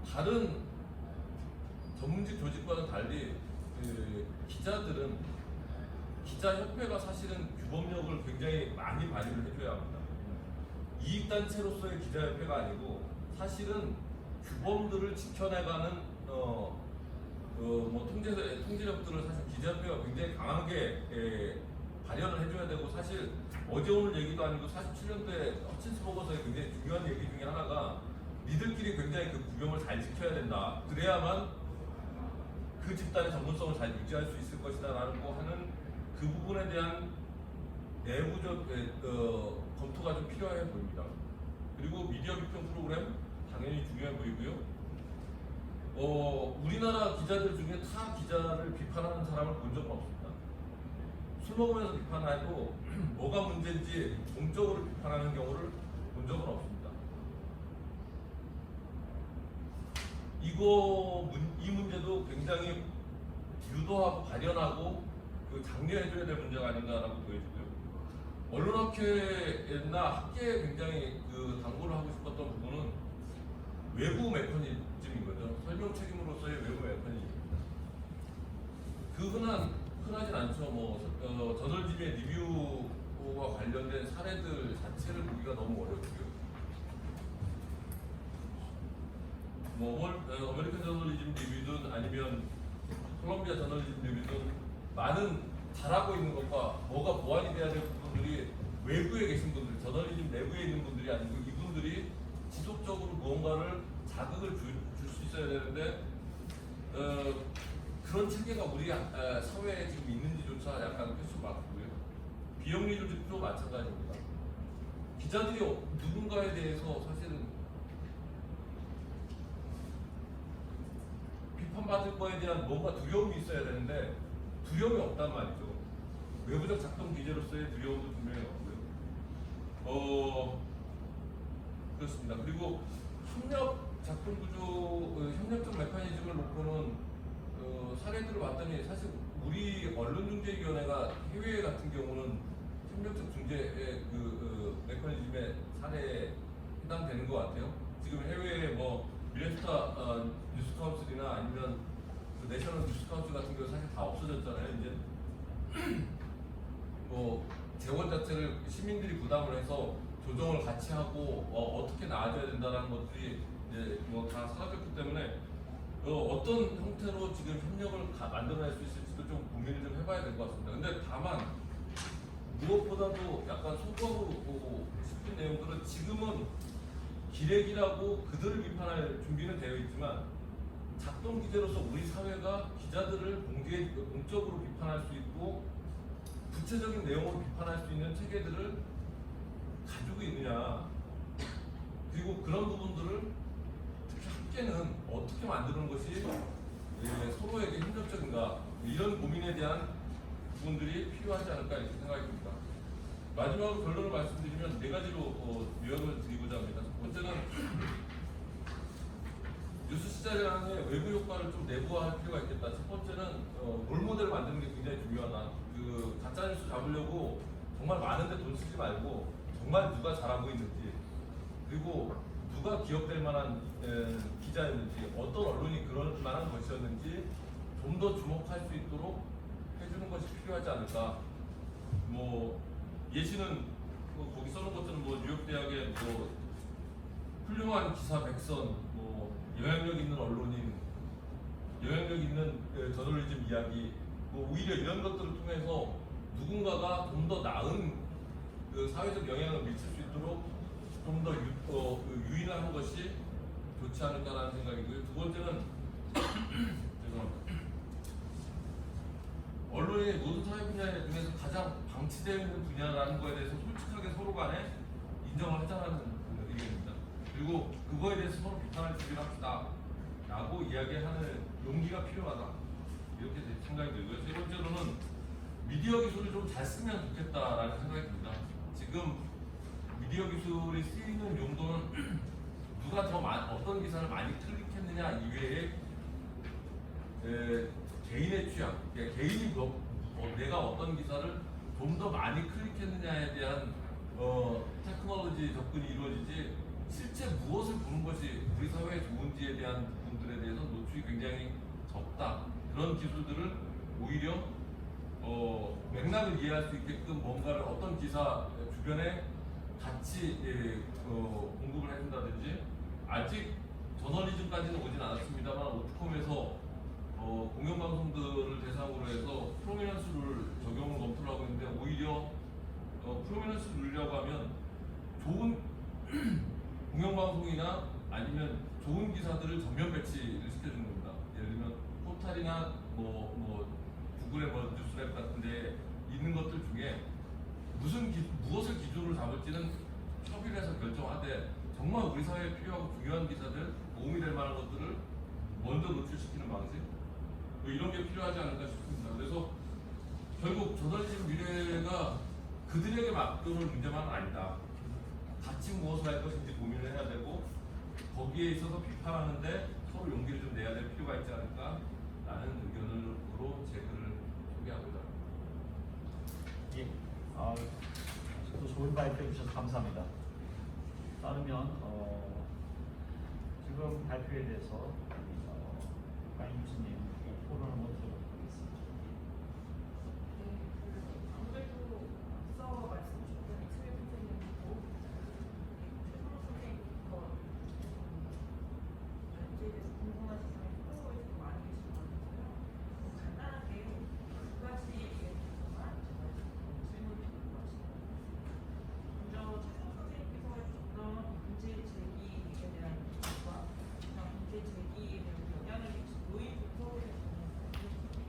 D: 다른 전문직 조직과는 달리 기자들은 기자협회가 사실은 규범력을 굉장히 많이 발휘를 해줘야 합니다. 이익단체로서의 기자협회가 아니고 사실은 규범들을 지켜나가는 뭐 통제력들을 사실 기자협회가 굉장히 강하게 발현을 해줘야 되고 사실 어제 오늘 얘기도 아니고 47년도에 허친스 보고서의 굉장히 중요한 얘기 중에 하나가 니들끼리 굉장히 그 구명을 잘 지켜야 된다. 그래야만 그 집단의 전문성을 잘 유지할 수 있을 것이다 라는 거 하는 그 부분에 대한 내부적 검토가 좀 필요해 보입니다. 그리고 미디어 비평 프로그램 당연히 중요해 보이고요. 우리나라 기자들 중에 타 기자를 비판하는 사람을 본 적은 없습니다. 술 먹으면서 비판해도 뭐가 문제인지 공적으로 비판하는 경우를 본 적은 없습니다. 이 문제도 굉장히 유도하고 발현하고 장려해줘야 될 문제가 아닌가라고 보여지고요. 언론학회나 학계에 굉장히 당부를 하고 싶었던 부분은 외부 메커니즘인 거죠. 설명 책임으로서의 외부 메커니즘입니다. 흔하진 않죠. 뭐 저널짐의 리뷰와 관련된 사례들 자체를 보기가 너무 어렵고요. 뭐 어메리칸 저널리즘 리뷰든 아니면 콜롬비아 저널리즘 리뷰든 많은 잘하고 있는 것과 뭐가 보완이 돼야 될 부분들이 외부에 계신 분들, 저널리즘 내부에 있는 분들이 아니고 이분들이 지속적으로 무언가를 자극을 줄 수 있어야 되는데 그런 체계가 우리 사회에 지금 있는지조차 약간 퀘스천 마크고요. 비영리 조직도 마찬가지입니다. 기자들이 누군가에 대해서 사실은 비판받을 거에 대한 뭔가 두려움이 있어야 되는데 두려움이 없단 말이죠. 외부적 작동 기제로서의 두려움도 분명히 없고요. 그렇습니다. 그리고 협력 작동 구조, 협력적 메커니즘을 놓고는 사례들을 봤더니 사실 우리 언론중재위원회가 해외 같은 경우는 협력적 중재의 메커니즘의 사례에 해당되는 것 같아요. 지금 해외에 뭐 미네소타 뉴스 카운슬이나 아니면 내셔널 뉴스 카운슬 같은 경우 사실 다 없어졌잖아요. 이제 뭐 재원 자체를 시민들이 부담을 해서 조정을 같이 하고 어떻게 나아져야 된다는 것들이 이제 뭐 다 사라졌기 때문에 어떤 형태로 지금 협력을 만들어낼 수 있을지도 좀 고민을 좀 해봐야 될 것 같습니다. 근데 다만 무엇보다도 약간 소구하고 싶은 내용들은 지금은 기레기라고 그들을 비판할 준비는 되어 있지만 작동 기제로서 우리 사회가 기자들을 공적으로 비판할 수 있고 구체적인 내용으로 비판할 수 있는 체계들을 가지고 있느냐, 그리고 그런 부분들을 특히 학계는 어떻게 만드는 것이 서로에게 협력적인가, 이런 고민에 대한 부분들이 필요하지 않을까 이렇게 생각이 듭니다. 마지막으로 결론을 말씀드리면 네 가지로 요약을 드리고자 합니다. 첫 번째는 뉴스 시장의 외부 효과를 좀 내부화할 필요가 있겠다. 첫 번째는 롤모델을 만드는 게 굉장히 중요하다. 가짜 뉴스 잡으려고 정말 많은데 돈 쓰지 말고 정말 누가 잘하고 있는지, 그리고 누가 기억될 만한 기자였는지, 어떤 언론이 그럴 만한 것이었는지 좀 더 주목할 수 있도록 해주는 것이 필요하지 않을까. 뭐 예시는 거기 써놓은 것들은 뭐 뉴욕 대학의 뭐 훌륭한 기사 100선, 뭐 영향력 있는 언론인, 영향력 있는 저널리즘 이야기, 뭐 오히려 이런 것들을 통해서 누군가가 좀 더 나은 그 사회적 영향을 미칠 수 있도록 좀 더 유인하는 것이 좋지 않을까라는 생각이고요. 두 번째는 죄송합니다. 언론이 모든 사회 분야 중에서 가장 방치되어 있는 분야라는 거에 대해서 솔직하게 서로 간에 인정을 하자는 의견입니다. 그리고 그거에 대해서 서로 비판할 준비를 합시다 라고 이야기하는 용기가 필요하다 이렇게 생각이 들고요. 세 번째로는 미디어 기술을 좀 잘 쓰면 좋겠다라는 생각이 듭니다. 지금 미디어 기술이 쓰이는 용도는 누가 더 어떤 기사를 많이 클릭했느냐 이외에 개인의 취향, 그러니까 개인이 내가 어떤 기사를 좀 더 많이 클릭했느냐에 대한 테크놀로지 접근이 이루어지지 실제 무엇을 보는 것이 우리 사회에 좋은지에 대한 부분들에 대해서 노출이 굉장히 적다. 그런 기술들을 오히려 맥락을 이해할 수 있게끔 뭔가를 어떤 기사 주변에 같이 공급을 해준다든지 아직 저널리즘까지는 오진 않았습니다만 오트콤에서 공영방송들을 대상으로 해서 프로미넌스를 적용을 검토를 하고 있는데 오히려 프로미넌스를 누리려고 하면 좋은 공영방송이나 아니면 좋은 기사들을 전면 배치를 시켜주는 겁니다. 예를 들면 포탈이나 구글의 뉴스랩 같은 데 있는 것들 중에 무엇을 기준으로 잡을지는 협의를 해서 결정하되 정말 우리 사회에 필요하고 중요한 기사들, 도움이 될 만한 것들을 먼저 노출시키는 방식 이런 게 필요하지 않을까 싶습니다. 그래서 결국 저널리즘 미래가 그들에게 맡겨놓은 문제만은 아니다. 같이 무엇을 할 것인지 고민을 해야 되고 거기에 있어서 비판하는데 서로 용기를 좀 내야 될 필요가 있지 않을까라는 의견으로 제 글을 소개하고자 합니다.
B: 예, 또 좋은 발표해 주셔서 감사합니다. 따르면 지금 발표에 대해서 강인 교수님 토론을 한번 들어보도록 하겠습니다.
E: 아무래도 앞서 말씀 주셨던 이승현 선생님하고 최선호 선생님 발제에 대해서 궁금하신 점이 프로에서 많이 계신 것 같아서요. 간단하게 두 가지 얘기만 제가 질문을 드리고 하시거든요. 먼저 최선호 선생님께서 해주셨던 문제 제기에 대한 것과 문제 제기에 대한 영향을 미친 노인부터 해주셨는데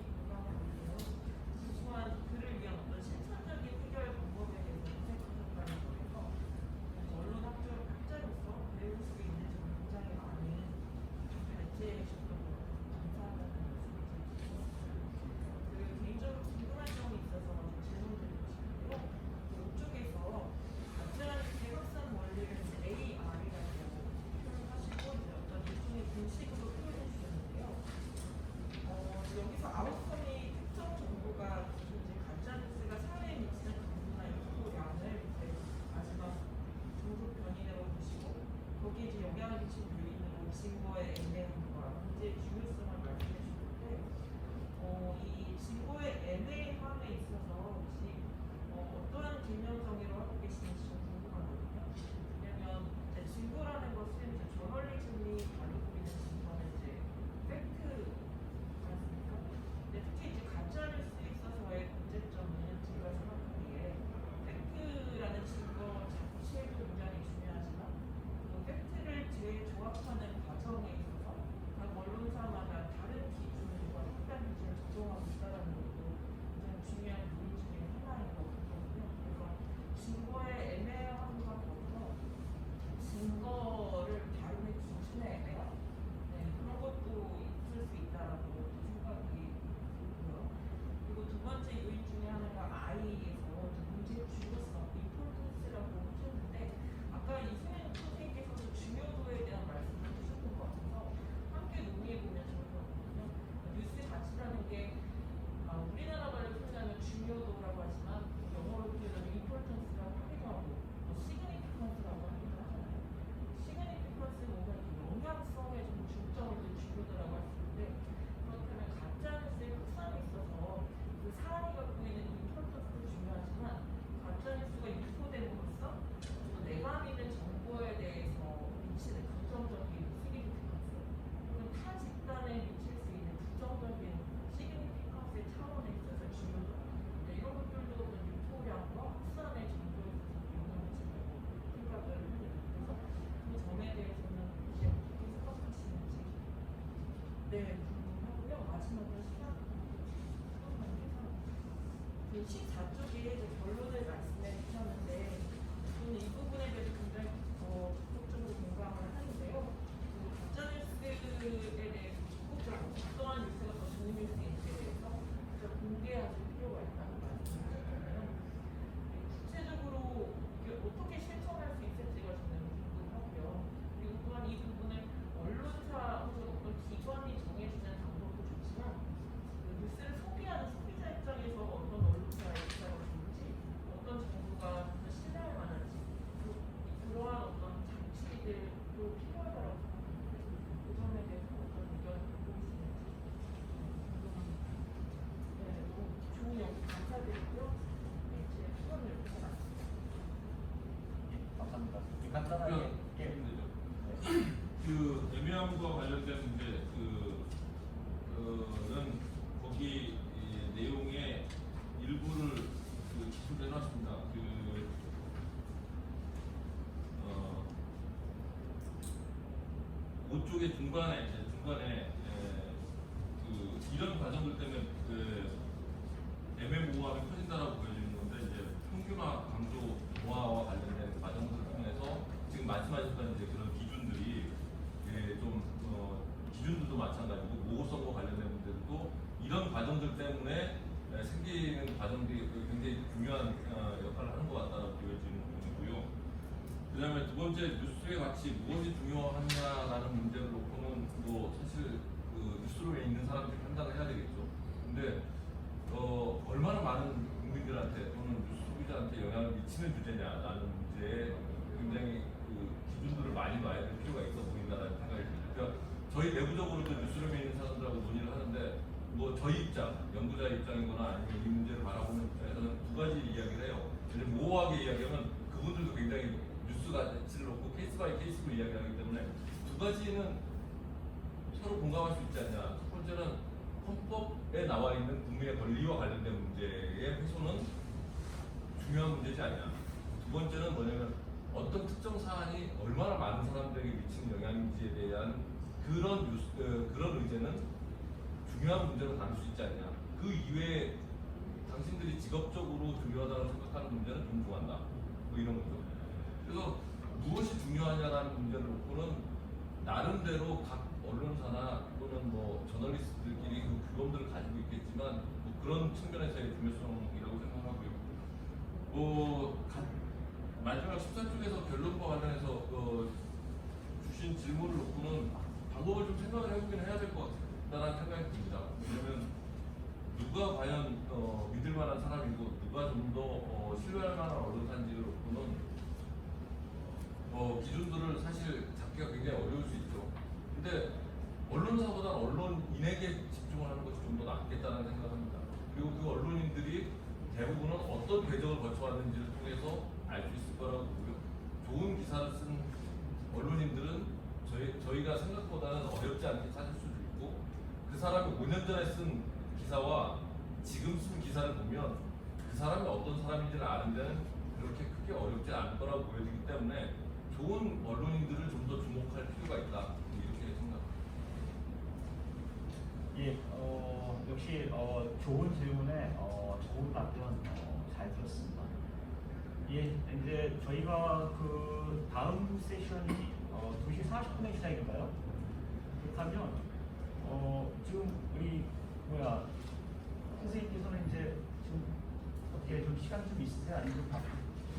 E: 네, 하고요. 마지막으로 시간 관계상 그 14쪽에 이제 결론을 말씀해 주셨는데 저는 이 부분에 대해서 굉장히 적극적으로 공감을 하는데요. 그 가짜뉴스에 대해서 적극적으로 어떠한 뉴스가 더 중요할 수 있는지에 대해서 공개하실 필요가 있다는 말씀이셨잖아요. 구체적으로 이게 어떻게 실천할 수 있을지가 저는 궁금하고요. 그리고 또한 이 부분을 언론사 혹은 어떤 기관이 정해주는 방법도 좋지만 그 뉴스를 소비하는 소비자 입장에서 어떤 언론사의 기사가 좋은지 어떤 정보가 좀 더 신뢰할 만한지 그러한 어떤 장치들도 필요하다고 생각하는데 그 점에 대해서 어떤 의견을 갖고 계시는지 궁금합니다. 네, 너무 좋은 연구 감사드리고요. 네, 제 수업을 이렇게 해봤습니다.
B: 감사합니다. 간단하게 예.
D: 힘들죠. 그 애매함과 관련된 문제 그는 거기 이 내용의 일부를 기술해 놨습니다. 5쪽의 중간에 이런 과정들 때문에 애매모호함이 커진다라고 보여지는 건데 이제 평균화, 강조, 노화와 관련된 과정들을 통해서 지금 말씀하셨던 이제 그런 기준들이 기준들도 마찬가지고 모호성과 관련된 문제들도 이런 과정들 때문에 생기는 과정들이 굉장히 중요한 역할을 하는 것 같다고 보여지는 부분이고요. 그 다음에 두 번째 뉴스의 가치 무엇이 중요하냐라는 문제를 놓고는 뭐 사실 그 뉴스로에 있는 사람들이 판단을 해야 되겠죠. 근데 얼마나 많은 국민들한테 또는 뉴스 소비자한테 영향을 미치는 주제냐라는 문제에 굉장히 그 기준들을 많이 놔야 될 필요가 있어 보인다라는 생각이 듭니다. 그러니까 저희 내부적으로도 뉴스룸에 있는 사람들하고 논의를 하는데 뭐 저희 입장, 연구자의 입장이거나 아니면 이 문제를 바라보는 입장에서는 두 가지 이야기를 해요. 왜냐면 모호하게 이야기하면 그분들도 굉장히 뉴스 가치를 놓고 케이스 바이 케이스로 이야기하기 때문에 두 가지는 서로 공감할 수 있지 않냐. 첫 번째는 헌법에 나와 있는 국민의 권리와 관련된 문제의 훼손은 중요한 문제지 않냐. 두 번째는 뭐냐면 어떤 특정 사안이 얼마나 많은 사람들에게 미치는 영향인지에 대한 그런 의제는 중요한 문제로 담을 수 있지 않냐. 그 이외에 당신들이 직업적으로 중요하다고 생각하는 문제는 존중한다. 뭐 이런 거죠. 그래서 무엇이 중요하냐라는 문제를 놓고는 나름대로 각 언론사나 또는 뭐 저널리스트들끼리 그 규범들을 가지고 있겠지만 뭐 그런 측면에서의 중요성이라고 생각하고요. 마지막 14쪽에서 결론과 관련해서 주신 질문을 놓고는 방법을 좀 생각을 해보긴 해야 될 것 같다는 생각이 듭니다. 왜냐면 누가 과연 믿을 만한 사람이고 누가 좀 더 신뢰할 만한 언론사인지를 놓고는 기준들을 사실 잡기가 굉장히 어려울 수 있죠. 근데 언론사보다 언론인에게 집중을 하는 것이 좀 더 낫겠다는 생각을 합니다. 그리고 그 언론인들이 대부분은 어떤 궤적을 거쳐왔는지를 통해서 알 수 있을 거라고 보고요. 좋은 기사를 쓴 언론인들은 저희가 생각보다는 어렵지 않게 찾을 수도 있고 그 사람이 5년 전에 쓴 기사와 지금 쓴 기사를 보면 그 사람이 어떤 사람인지를 아는 데는 그렇게 크게 어렵지 않을 거라고 보여지기 때문에 좋은 언론인들을 좀 더 주목할 필요가 있다. 이렇게 생각합니다.
B: 예, 역시 좋은 질문에 좋은 답변 잘 들었습니다. 예, 이제 저희가 그 다음 세션이 2시 40분에 시작인가요? 그렇다면 지금 우리 선생님께서는 이제 지금 어떻게 좀 시간 좀 있으세요? 아니면 좀 바쁘?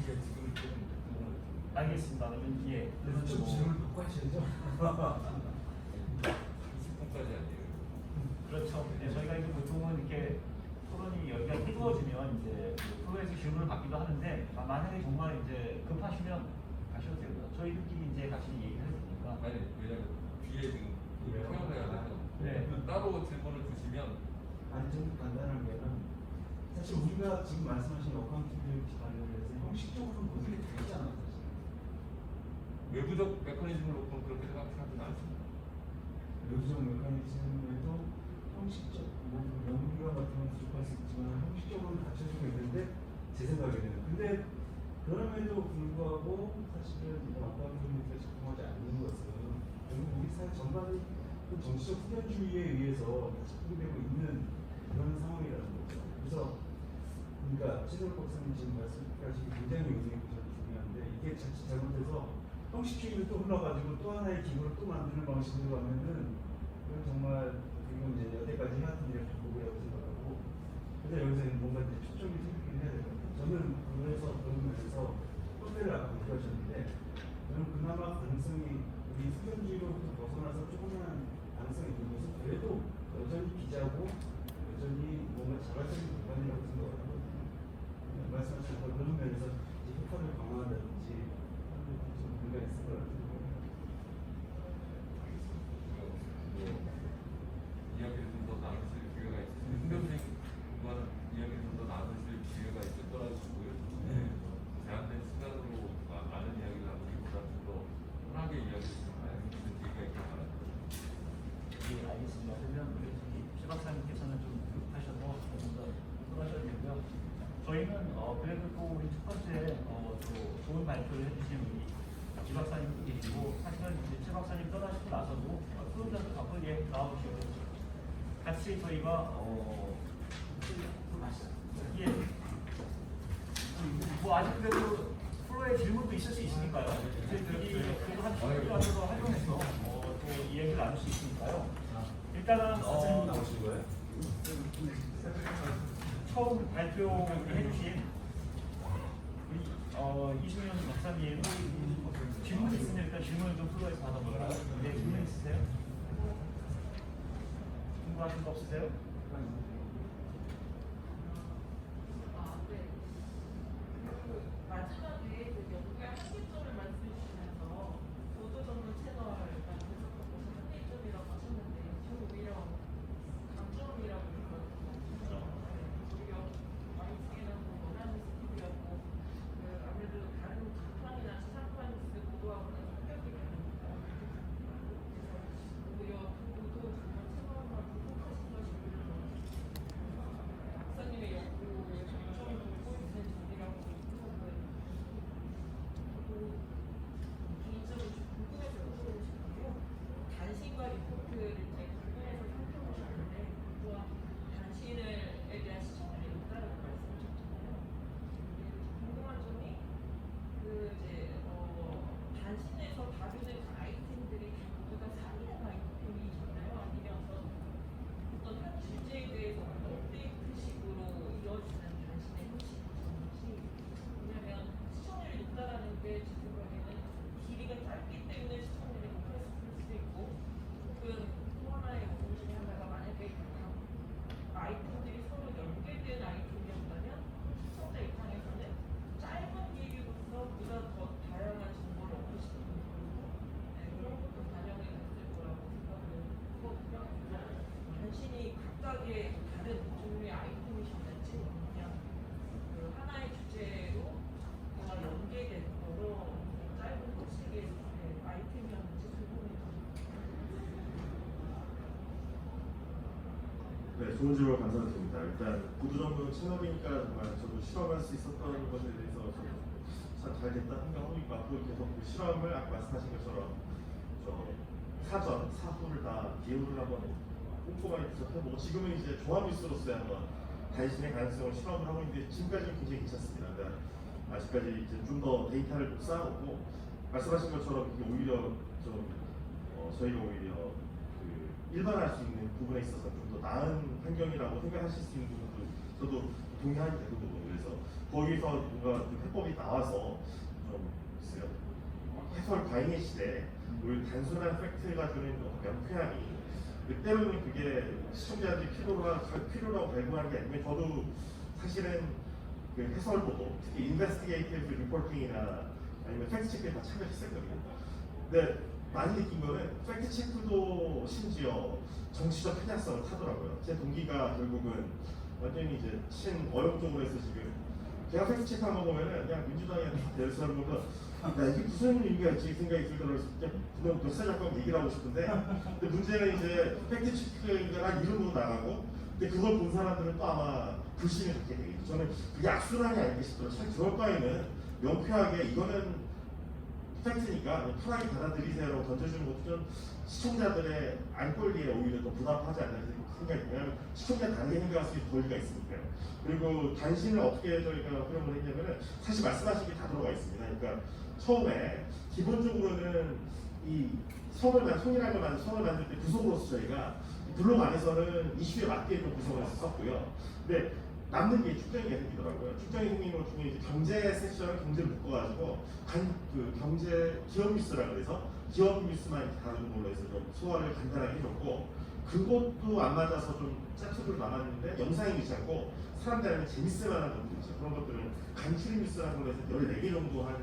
D: 이게 지금 좀
B: 알겠습니다. 그러면 예.
F: 그래서 좀 질문을 바꿔 하셔야죠.
D: 20분까지 아니에요.
B: 그렇죠. 네, 저희가 이제 보통은 이렇게 토론이 여기가 뜨거워지면 이제 프로에서 질문을 받기도 하는데 만약에 정말 이제 급하시면 가셔도 됩니다. 저희들끼리 이제 같이 얘기를 해도 되니까.
D: 아니 왜냐면 뒤에 지금 통역을 해야 돼서
B: 네.
D: 따로 질문을 주시면
F: 아니 좀 간단하게는 사실 우리가 지금 말씀하신 어카운티빌리티 관련해서 형식적으로는 모든 게 되지 않아요. 사실.
D: 외부적 메커니즘을 놓고 그렇게 생각하지는 않습니다.
F: 외부적 메커니즘에도 형식적, 뭐 연구기관 같은 건 부족할 수 있지만 형식적으로는 갖춰지고 있는데 제 생각에는 근데 그럼에도 불구하고 사실은 어카운티빌리티가 작동하지 않는 것은 결국 우리 사회 전반이 좀 정신 정치적 후견주의에 의해서 작동되고 있는 그런 상황이라는 거죠. 그래서 그러니까 최석 박사님 지금 말씀하신 게 굉장히 의미가 중요한데 이게 자칫 잘못해서 형식주의로 또 흘러가지고 또 하나의 기구를 또 만드는 방식으로 가면은 이건 정말 이건 이제 여태까지 해왔던 일을 반복이라고 생각하고 그래서 여기서 뭔가 이제 초점이 생기긴 해야 될 것 같아요. 저는 그래서 그런 면에서 선배를 아까 얘기하셨는데 저는 그나마 가능성이 우리 수견주의로부터 벗어나서 조그마한 가능성이 있는 것은 그래도 여전히 기자고 여전히 뭔가 자발적인 기관이라고 생각하거든요. 말씀하신 그런 면에서 이제 효과를 강화한다든지 하는 좀 의미가 있을 것 같아요.
D: 이야기를 좀 더 나누실 기회가 있으시면 선생님과는 이야기를 좀 더 나누실 기회가 있을 거라고 보고요. 제한된 시간으로 많은 이야기를 나누기보다 좀 더 편하게 이야기를 좀 나누는 기회가 있길 바랍니다.
B: 예, 알겠습니다. 그러면 우리 최 박사님께서는 좀 급하셔서 조금 더 끊어셔도 되고요. 저희는 그래도 또 우리 첫 번째 또 좋은 발표를 해주신 우리 이 박사님도 계시고 사실은 이제 최 박사님 떠나시고 나서도 수요일도 바쁘게 나와주시고 같이 저희가 예. 뭐 아직 그래도 프로의 질문도 있을 수 있으니까요. 저희들이 그래도 한 10분 정도 활동해서 또 이야기를 나눌 수 있으니까요. 일단은
F: 나오신 거예요?
B: 처음 발표를 해주신 우리 이승현 박사님 질문 있으면 일단 질문을 좀 플로에서 받아볼까요? 네, 질문 있으세요? 궁금하신 거 없으세요?
E: 아, 네. 그 마지막에 그 연구의 한계점을 말씀해 주시면서 보도 전문 채널 만드셨다고 한계점이라고 하셨는데 저는 오히려 강점이라고 생각했거든요. 오히려 YTN은 뭐 원하는 스피드였고 그 아무래도 다른 기판이나 지상판 뉴스 보도하고는 성격이 다르니까 그래서 오히려 그 보도 전문 채널만 구독하신 것이 오히려 박사님의 연구의 장점을 보고 있는 점이라고 생각을 저도 개인적으로 좀 궁금해서 여쭤보고 싶은데요. 단신과 리포트를 이제 구분해서 살펴보셨는데 또한 단신에 대한 시청률이 높다라고 말씀하셨잖아요. 궁금한 점이 그 이제 단신에서 다루는 그 아이템들이 다 모두가 상이한 아이템이잖아요. 아니면 어떤 한 주제에 대해서 업데이트식으로 이루어지는 단신의 형식이 왜냐면 시청률이 높다라는 게 제 생각에는 길이가 짧기 때문에 시청률이 높을 수도 있고 혹은 또 하나의 원인 중에 하나가 만약에 아이템들이 서로 연계된 아이템이었다면 시청자 입장에서는 짧은 길이로서 보다 더 다양한 정보를 얻고 싶은 거고 그런 것도 반영이 됐을 거라고 생각을 하거든요. 단신이 각각의 다른 종류의 아이템이셨는지 그냥 그 하나의 주제로 뭔가 연계된 여러 짧은 형식의 아이템이었는지 궁금해요.
C: 네, 좋은 질문 감사드립니다. 일단 보도 전문 채널이니까 정말 저도 실험할 수 있었던 것에 대해서 저도 참 잘 됐다 생각하고 있고 앞으로 계속 그 실험을 아까 말씀하신 것처럼 저 사전, 사후를 다 기호를 한번 꼼꼼하게 분석해보고 지금은 이제 종합뉴스로서의 한번 단신의 가능성을 실험을 하고 있는데 지금까지는 굉장히 괜찮습니다. 그러니까 아직까지 이제 좀 더 데이터를 쌓아놓고 말씀하신 것처럼 이게 오히려 좀 저희가 오히려 그 일반화할 수 있는 부분에 있어서 좀 더 나은 환경이라고 생각하실 수 있는 부분도 저도 동의하게 되거든요. 그래서 거기서 뭔가 좀 해법이 나와서 좀 글쎄요 해설 과잉의 시대에 우리 단순한 팩트가 주는 어떤 명쾌함이 때로는 그게 시청자들이 필요라고 발견하는 게 아니면 저도 사실은 그 해설 보도 특히 인베스티게이티브 리포팅이나 아니면 팩트 체크에 다 참여했었거든요. 근데 많이 느낀 거는 팩트 체크도 심지어 정치적 편향성을 타더라고요. 제 동기가 결국은 완전히 이제 친어용 쪽으로 해서 지금 제가 팩트 체크한 거 보면은 그냥 민주당한테 대해서 보면 야 이게 무슨 의미가 있지 생각이 들더라고요. 그냥 역사적으로 얘기를 하고 싶은데 근데 문제는 이제 팩트 체크가 이름으로 나가고 근데 그걸 본 사람들은 또 아마 불신을 갖게 되겠죠. 저는 그게 악순환이 아닌가 싶더라고요. 참 그럴 바에는 명쾌하게 이거는 팩트니까 편하게 받아들이세요라고 던져주는 것도 좀 시청자들의 안 권리에 오히려 더 부담하지 않나 생각이 왜냐하면 시청자 다르게 생각할 수 있는 권리가 있으니까요. 그리고 단신을 어떻게 저희가 활용을 했냐면은 사실 말씀하신 게 다 들어가 있습니다. 그러니까 처음에 기본적으로는 이 성이라는 걸 성을 만들 때 구성으로서 저희가 블록 안에서는 이슈에 맞게 좀 구성을 했었고요. 근데 남는 게 축적이 생기더라고요. 축적이 생긴 것 중에 이제 경제 섹션을 경제를 묶어가지고 그 경제 기업 뉴스라 그래서 기업 뉴스만 이렇게 다루는 걸로 해서 좀 소화를 간단하게 해줬고 그것도 안 맞아서 좀 짝수로 남았는데 영상이 괜찮고 사람들한테 재밌을 만한 것들 있죠. 그런 것들은 간추리 뉴스라는 걸로 해서 14개 정도 한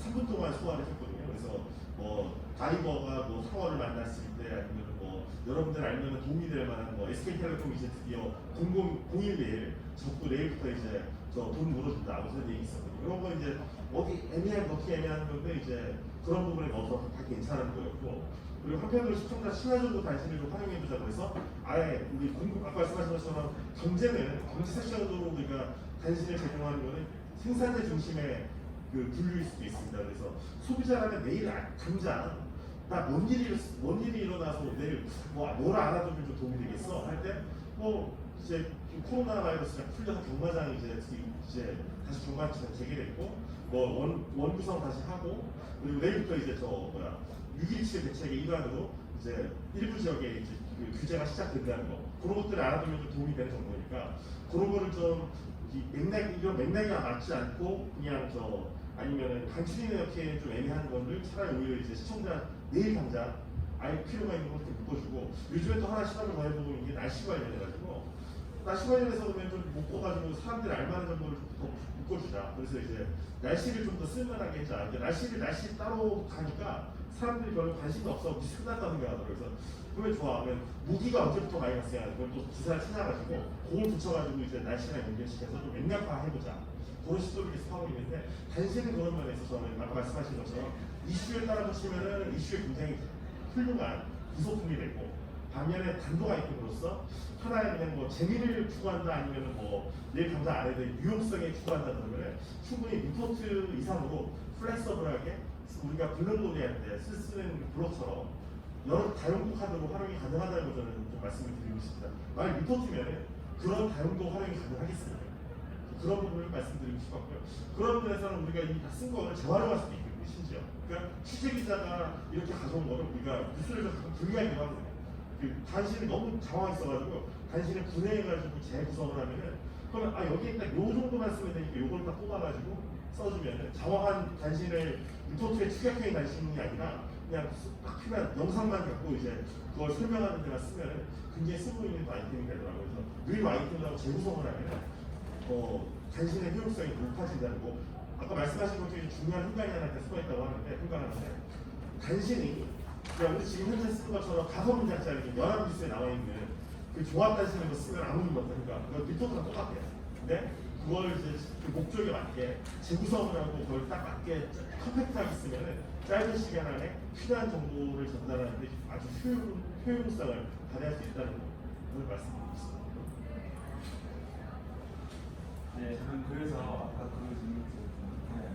C: 3분 동안 소화를 했거든요. 그래서 뭐 다이버가 뭐 상어를 만났을 때 아니면 뭐 여러분들 알면 도움이 될 만한 뭐 SK텔레콤이 이제 드디어 0001 내일 적도 내일부터 이제 저 돈 물어준다 무슨 얘기 있었거든요. 그런 거 이제 어디 애매한 어떻게 애매한 건데 이제 그런 부분에 넣어서 다 괜찮은 거였고 그리고 한편으로 시청자 친화적으로 단신을 좀 활용해보자 그래서 아예 우리 아까 말씀하신 것처럼 경제 섹션으로 우리가 단신을 제공하는 거는 생산자 중심의 그 분류일 수도 있습니다. 그래서 소비자라면 내일 당장 나 뭔 일이 일어나서 내일 뭘 알아두면 좀 도움이 되겠어 할 때 뭐 이제 코로나 바이러스가 풀려서 경마장이 이제 다시 경마장 재개됐고 뭐 원구성 다시 하고 그리고 내일부터 이제 6.17 대책의 일환으로 이제 일부 지역에 이제 그 규제가 시작된다는 거 그런 것들을 알아두면 좀 도움이 되는 정도니까 그런 거를 좀 이런 맥락이 맞지 않고 그냥 아니면은 간추리는 이렇게 좀 애매한 거를 차라리 오히려 이제 시청자 내일 당장 알 필요가 있는 것들 묶어주고 요즘에 또 하나 시간을 더 해보고 있는 게 날씨 관련해가지고 날씨 관련해서 그러면 좀 묶어가지고 사람들이 알만한 정보를 좀 더 묶어주자. 그래서 이제 날씨를 좀 더 쓸만하게 하자. 날씨 따로 가니까 사람들이 별로 관심이 없어 무슨 끝났다는 생각하더라고요. 그래서 그러면 좋아. 그러면 무기가 언제부터 많이 갔어야 그걸 또 기사를 찾아가지고 그걸 붙여가지고 이제 날씨랑 연결시켜서 좀 맥락화 해보자. 그런 시도를 계속 하고 있는데 단신은 그런 면에서 저는 아까 말씀하신 것처럼 이슈에 따라 붙이면은 이슈에 굉장히 훌륭한 구소품이 되고 반면에 단독 아이템으로서 하나의 그냥 뭐 재미를 추구한다 아니면 뭐 내일 당장 안 해도 유용성에 추구한다 그러면 충분히 리포트 이상으로 플렉서블하게 우리가 블록놀이 할 때 쓰는 블록처럼 여러 다용도 카드로 활용이 가능하다고 저는 좀 말씀을 드리고 싶습니다. 만약 리포트면 그런 다용도 활용이 가능하겠습니까? 그런 부분을 말씀드리고 싶었고요. 그런 면에서는 우리가 이 다 쓴 거를 재활용할 수도 있거든요, 심지어. 그러니까 취재 기자가 이렇게 가져온 거를 우리가 뉴스를 좀 분리하기도 하거든요. 단신이 너무 당황했어가지고 단신을 분해해가지고 재구성을 하면은 그러면 여기에 딱 요 정도만 쓰면 되니까 요걸 딱 뽑아가지고 써주면은 장황한 단신을 리포트의 축약형의 단신이 아니라 그냥 딱 필요한 영상만 갖고 이제 그걸 설명하는 데만 쓰면은 굉장히 쓸모 있는 아이템이 되더라고요. 그래서 늘 아이템하고 재구성을 하면은 단신의 효율성이 높아진다는 거. 아까 말씀하신 것 중에 중요한 훈간이 하나 수고했다고 하는데 훈간하는데 단신이 우리 지금 현재 쓰는 것처럼 5문장짜리 연합 뉴스에 나와 있는 그 종합 단신을 쓰면 아무 의미 없다니까 그거 리포트랑 똑같아요. 근데 그걸 이제 그 목적에 맞게 재구성을 하고 그걸 딱 맞게 컴팩트하게 쓰면은 짧은 시간 안에 필요한 정보를 전달하는데 아주 효율성을 발휘할 수 있다는 걸 말씀드리고 있습니다.
F: 네, 저는 그래서 아까 그 질문 드렸는데,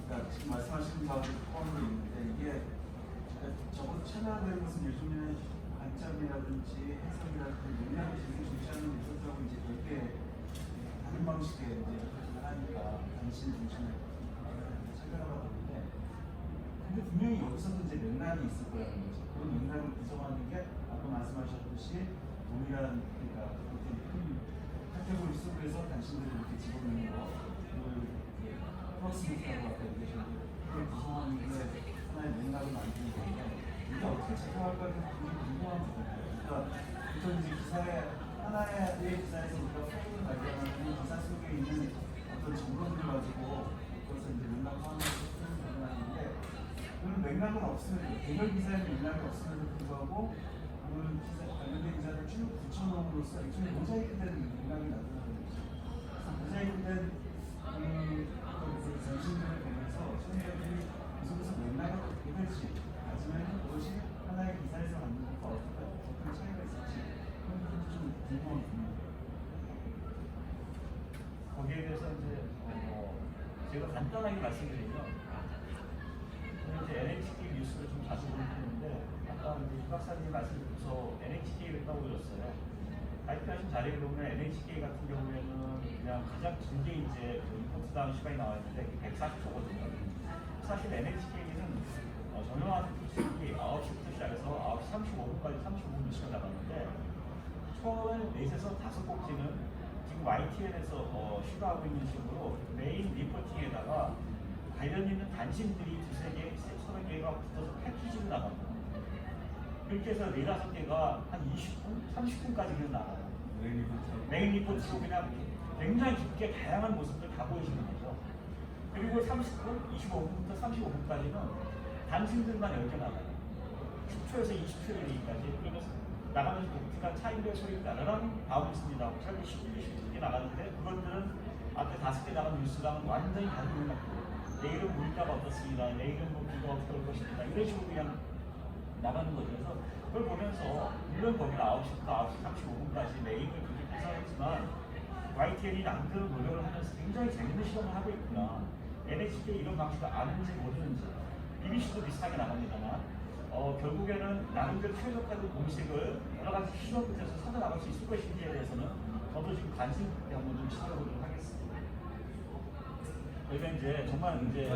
F: 그러니까 지금 말씀하신 바도 포함되어 있는데 이게 적어도 찾아내는 것은 요즘에는 관점이라든지 해석이라든지 맥락을 중시하는 리포트하고 이제 별개 다른 방식의 이제 리포트를 하니까 단신 중심의 생각을 하고 있는데, 근데 분명히 여기서도 이제 맥락이 있을 거라는 거죠. 그 맥락을 구성하는 게 아까 말씀하셨듯이 동일한 그러니까 카테고리 속에서 단신들을 이렇게 집어넣는 거, 플러스미터라고 아까 얘기하셨는데 그걸 구성하는 게 하나의 맥락을 만드는 건데 이게 어떻게 작용할까 굉장히 궁금한 부분이에요. 그러니까 보통 이제 기사에 하나의 기사에서 우리가 프레임을 발견하는 기사 속에 있는 어떤 정보들을 가지고 그것을 이제 맥락화하는 프레임을 발견하는데 그런 맥락은 없으면 개별 기사의 맥락이 없음에도 불구하고 그런 기사 관련된 기사를 쭉 붙여놓음으로써 일종의 모자이크된 맥락이 나타나거든요. 그래서 모자이크된 정신들을 보면서 시청자들이 계속해서 맥락을 어떻게 될지 아니면 그것이 하나의 기사에서 만든 것과 어떤 차이가 있을지 그런 것도 좀 궁금한 부분입니다.
B: 거기에 대해서 이제 제가 간단하게 말씀드리면 이제 박사님 말씀 듣고서 NHK를 떠올렸어요. 발표하신 자료에 보면 NHK 같은 경우에는 그냥 가장 길게 이제 그 리포트당 시간이 나와 있는데 140초거든요. 사실 NHK는 정형화된 특집이 9시부터 시작해서 9시 35분까지 35분 시간 나갔는데 처음 4에서 5곡지는 지금 YTN에서 시도하고 있는 식으로 메인 리포팅에다가 관련 있는 단신들이 2-3개, 3-4개가 붙어서 패키지로 나갑니다. 그렇게 해서 4-5개가 한 20분, 30분까지 그냥 나가요. 메인 리포트로 그냥 굉장히 깊게 다양한 모습들 다 보여주는 거죠. 그리고 30분, 25분부터 35분까지는 단신들만 10개 나가요. 10초에서 20초 얘기까지. 그러면서 나가면서 독특한 차인별 소리가 나랑 바운스입니다. 차이 10개 나가는데 그것들은 앞에 5개 나간 뉴스랑은 완전히 다른 내용 같고 내일은 물가가 어떻습니다. 내일은 뭐 비가 어떻게 올 것입니다. 이런 식으로 그냥 나가는 거죠. 그래서 그걸 보면서 물론 거기는 9시부터 9시 35분까지 메인을 그렇게 구성했지만 YTN이 남들은 노력을 하면서 굉장히 재밌는 실험을 하고 있구나. NHK 이런 방식을 아는지 모르는지 BBC도 비슷하게 나갑니다만 결국에는 나름대로 최적화된 공식을 여러 가지 실험 끝에서 찾아나갈 수 있을 것인지에 대해서는 저도 지금 관심 있게 한번 좀 시도해보도록 하겠습니다. 저희가 이제 정말 이제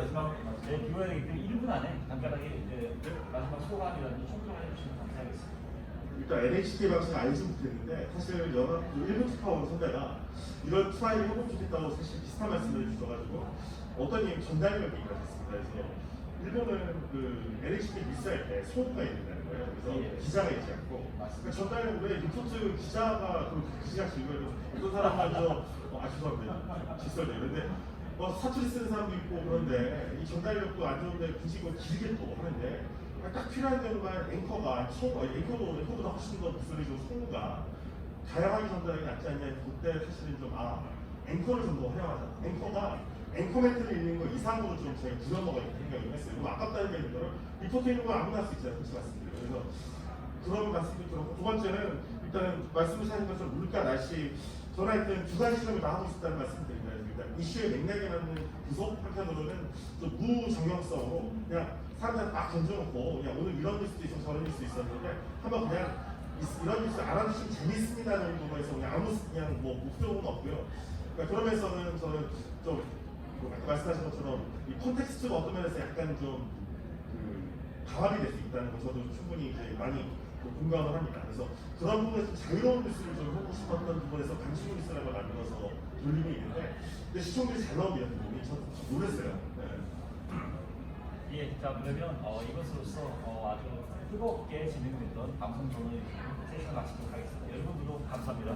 B: 비워야 되기 때문에 1분 안에 간단하게 이제 마지막 소감이라든지 총평을 해주시면 감사하겠습니다.
C: 일단 NHK 방식 알지 못했는데 사실 연합 일본 특파원 선배가 이런 트라이를 해보고 싶겠다고 사실 비슷한 말씀을 해주셔가지고 어떤 전달력 얘기가 됐습니다. 그래서 일본은 그 NHK 뉴스할 때 소부가 있는다는 거예요. 그래서 기자가 있지 않고 그러니까 전달력 왜 리포트 기자가 그 기자 즐거워요. 어떤 사람 먼저 죄송합니다. 질설돼요. 근데 사투리 쓰는 사람도 있고 그런데 이 전달력도 안 좋은데 굳이 이거 길게 또 하는데 딱 필요한 데로만 앵커가 앵커도 앵커보다 훨씬 더 목소리 좀 성우가 다양하게 전달하기 낫지 않냐. 그때 사실은 좀 앵커를 좀 더 활용하자. 앵커가 앵커 멘트를 읽는 거 이상으로 좀 저희 부정먹어야 생각을 했어요. 이거 아깝다는 게 있는 거를 리포트 있는 건 아무나 할 수 있잖아요. 그렇지 맞습니다. 그래서 그런 말씀도 들었고 두 번째는 일단은 말씀하신 것처럼 물가 날씨 저는 하여튼 두 가지 실험을 다 하고 싶다는 말씀을 드립니다. 일단 이슈에 맥락에 맞는 구속 한편으로는 좀 무정형성으로 그냥 사람들한테 막 던져놓고 그냥 오늘 이런 뉴스도 있었고 저런 뉴스도 있었는데 한번 그냥 이런 뉴스 알아두시면 재밌습니다 정도로 해서 그냥 아무 그냥 뭐 목표는 없고요. 그러니까 그러면서는 저는 좀 아까 말씀하신 것처럼 이 콘텍스트가 어떤 면에서 약간 좀 강압이 될 수 있다는 거 저도 충분히 이제 많이 공감을 합니다. 그래서 그런 부분에서 자유로운 뉴스를 좀 하고 싶었던 부분에서 강신구 뉴스라고 만들어서 돌리고 있는데 근데 시청률이 잘 나옵니다. 저 놀랐어요. 네.
B: 예, 자 그러면 이것으로서 아주 뜨겁게 진행됐던 방송 전을 세션 마치도록 하겠습니다. 여러분 모두 감사합니다.